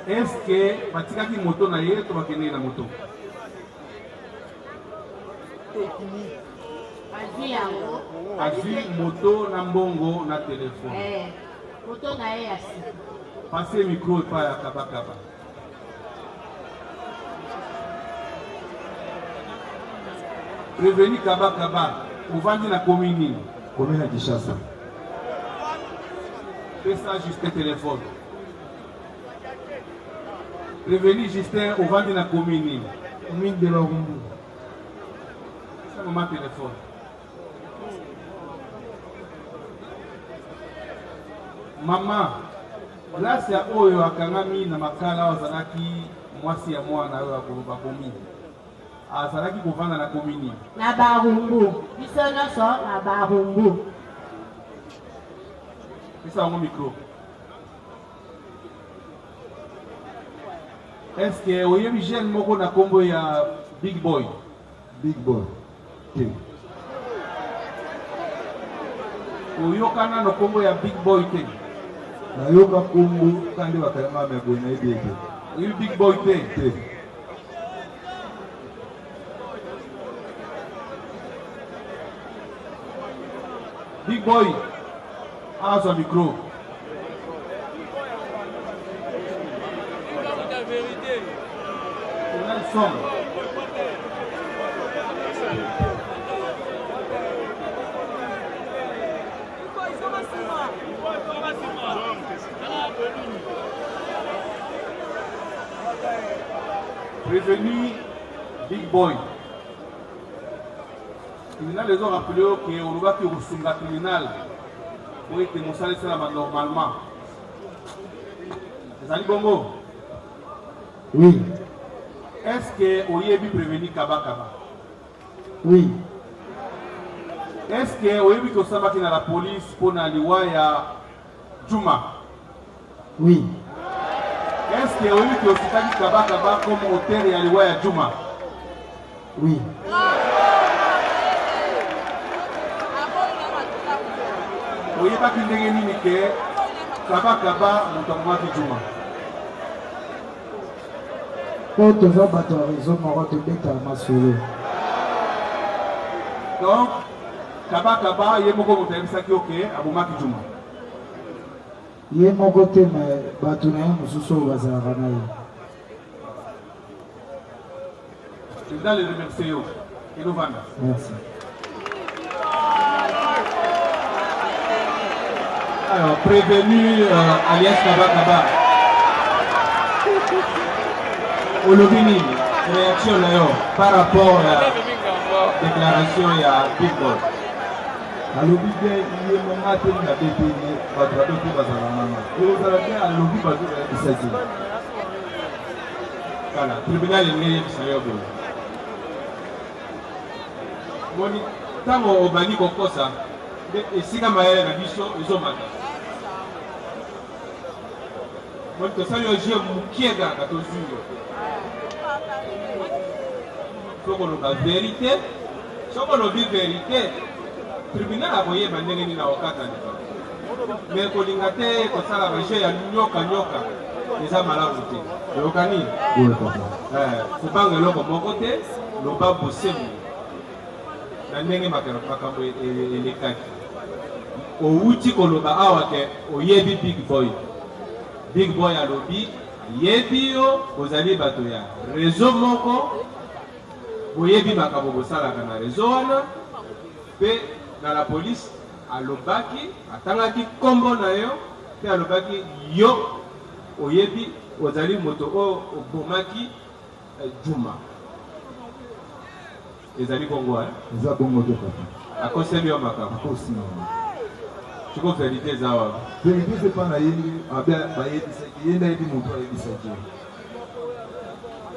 N: est-ce que batikaki moto na ye to bakende na moto? Azwi moto na mbongo na telefone.
I: Moto na ye asi.
N: Passe micro pa ya Kaba. Préveni Kaba, uvandi na komini.
P: Komini ya Kinshasa.
N: Pesa Justin téléphone. Préveni Justin uvandi na komini.
P: Komini de la Rumbu.
N: Maman téléphone. Maman, grâce ya oyo akangami na makala azalaki mwasi ya mwana oyo bakomi. Azalaki kovanda na komini.
I: Na Barumbu. Biso nyonso na Barumbu.
N: Pesa yango micro. Est-ce que oyebi jeune moko na kombo ya Big Boy? Oyokana no kombo ya Big Boy te.
P: Nayoka kombo kandi bakayanga meboye na ebebe.
N: Oyo Big Boy te. Big Boy, à son micro. On a le son. Prévenu Big Boy. Il a les gens rappelé qu'on voit que vous êtes un criminel pour être démontré normalement. Vous allez bongo?
F: Oui.
N: Est-ce que vous avez prévenu Kaba?
F: Oui.
N: Est-ce que vous avez vu que vous avez la police pour aller voir Juma?
F: Oui.
N: Est-ce que vous avez vu que vous avez Kaba comme auteur et aller voir Juma?
F: Oui.
N: Vous n'avez pas qu'il y ait que Kaba montamment Juma.
F: Pour te faire battre raison, on va te mettre à m'assurer.
N: Donc, Kaba, il y a beaucoup de gens qui ont été à Boumaki Juma.
F: Il y a mon côté, mais Batouna, nous sommes au bazar.
N: Je vais les remercier. Et nous allons.
F: Merci.
G: Alors, prévenu alias Kaba. Olobini, réaction là par rapport à la déclaration et à Big Boy.
P: alobi bien iye monga te na bepeli bato babepe bazala nanga ekozala te alobi bato bayebisa te
G: Voilà, tribunal eyebisa yo boye moni ntango obandi kokosa esika mayele na biso ezomata moni tosali yo jeu mokie kaka tozwi yo sokoloba vérité sokolobi vérité tribunal akoyeba ndenge nini okatani me kolinga te kosala bajeu ya nyoka eza malamu te oyokani kopanga eloko moko te loba bosemu na ndenge makambo elekaki outi koloba awa ke oyebi big boy alobi yebi yo ozali bato ya réseau moko boyebi makambo bosalaka na réseau wana mpe na la police alobaki atangaki kombo na yo mpe alobaki yo oyebi ozali moto oyo obomaki Juma ezali bongo
P: eza bongo te papa
G: akoseli yo makambo
P: akosina
G: siko vérité eza wapi
P: vérité c'est pas na yebi bayebisaki ye ndayebi moto ayebisaki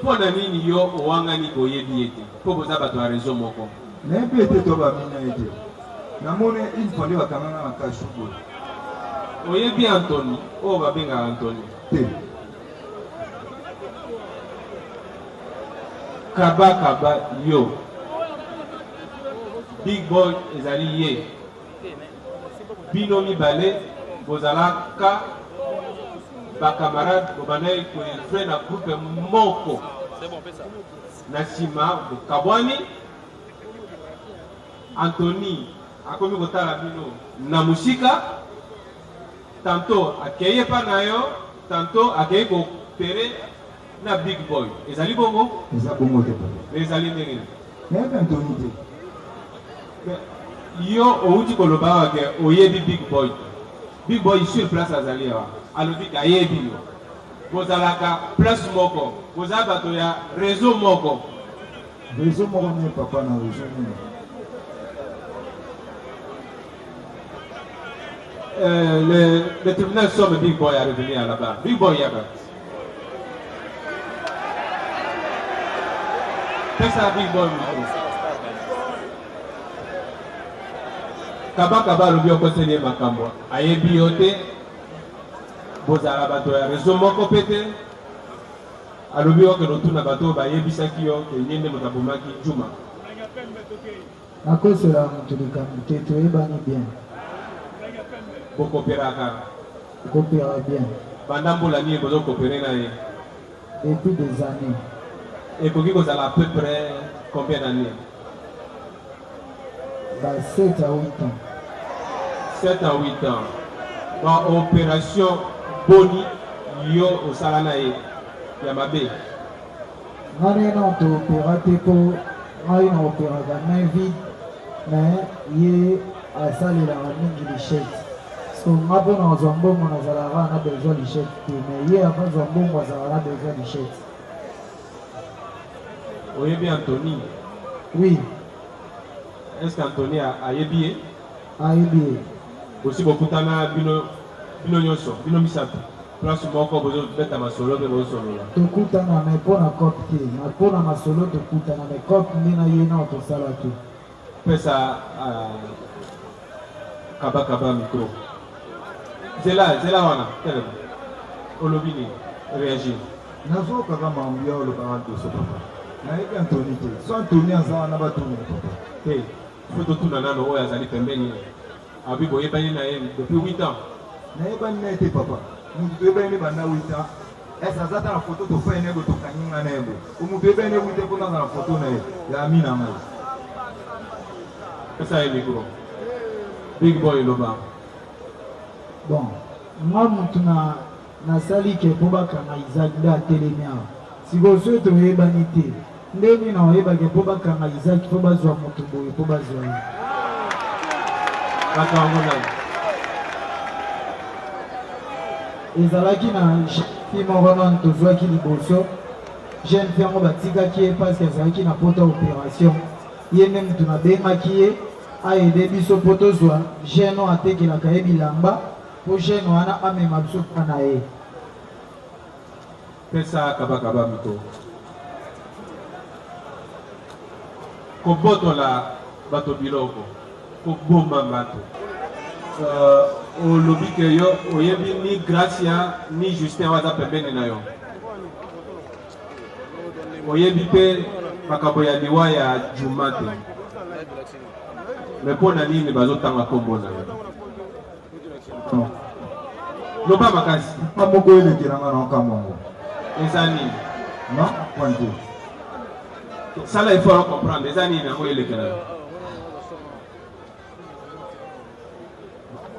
G: mpo na nini yo owangani koyebi ye te mpo boza bato ya réseau moko
P: nayebi ete to bamina ye te namoni une fois nde bakanganga na kashu boye
G: oyebi Anthony oyo babengaka Anthony
P: te
G: kaba yo Big Boy ezali ye bino mibale bozalaka bakamarade bobandaki koefre na groupe moko na nsima bokabwani Anthony akomi kotala bino na musika tanto akei epa na yo tanto akei kopere na Big Boy ezali bongo
P: eza bongo te papa
G: ezali ndenge
P: nayebi Anthony te
G: yo outi koloba awa ke oyebi Big Boy sur place azali awa alobi ke ayebi yo bozalaka place moko bozala bato ya réseau moko
P: ne papa na réseau nini
G: le tribunal somme Big Boy à revenir à la barre. Big Boy yaka. C'est ça Big Boy. Kaba lobi okoseli makambo. Ayebi yote. Bozala bato ya réseau moko pete. Alobi oke rotuna bato bayebisaki yo ke yende motabomaki Juma.
F: nakosela moto likambo te toyebani bien
G: bokopéraka
F: kopéra bien
G: banda mbola nini bozokopere na ye
F: depuis des années
G: ekoki kozala à peu près combien d'années
F: 7 à 8 ans
G: 7 à 8 ans ba opération boni yo osala na ye ya mabe
F: ngani na toopéra te mpo ngai na opéraka main vide mais ye asalelaka mingi lichette so nga mpo na kozwa mbongo nazalaka na besoin lichette te mais ye akozwa mbongo azalaka na besoin lichette
G: oyebi Anthony
F: oui
G: est-ce que Anthony ayebi ye
F: ayebi ye
G: bosi bokutana bino nyonso bino misato place moko bozobeta masolo mpe bozosolola
F: tokutana me mpo na cope te mpo na masolo tokutana me cope nde na ye nao tosala te
G: pesa kaba micro zela wana telema olobi nini réagir
P: nazokaka mambo ya olobaka liboso papa nayebi Anthony te so Anthony aza wana batuni papa
G: te fo totuna nano oyo azali pembeni abi boyebani na ye depuis 8 ans
P: nayebani na ye te papa mutu toyebani ne banda 8 ans ese aza ta na foto tofai nego tokanginga na ye bo omutu oyebani ne 8 ans mpo naza na foto na ye ya ami na ngai
G: pesa ye micro Big Boy loba
F: bon nga mutu nasali ke mpo bakanga Isaac nde atelemi awa sikoyo soki toyebani te ndenge na oyebake mpo bakanga Isaac mpo bazwa motu boye mpo bazwa ye
G: bato yango nani
F: ezalaki na fi moko nano tozwaki liboso jeune fi yango batikaki ye parce que azalaki na pota opération ye nde mutu nabengaki ye aide biso mpo tozwa jeune oyo atekelaka ye bilamba mpo jeune wana amema biso mpa na ye
G: pesa kabakaba mito kobotola bato biloko kobomba bato olobi ke yo oyebi ni Gracia ni Justin waza pembeni na yo oyebi mpe makambo ya liwa ya Juma te me mpo na nini bazotanga kombo na yo loba makasi
P: mpa moko elekelanga na okamwango
G: eza nini
P: non pointe
G: sala il faut comprendre eza nini yango elekela yo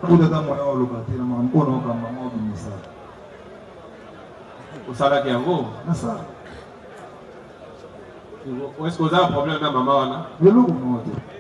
P: kutata moya oloba te na makambo mpona okamba ma obimisa
G: osalaki yango
P: nasala
G: est-ce que oza problème na mama wana
P: eloko moko te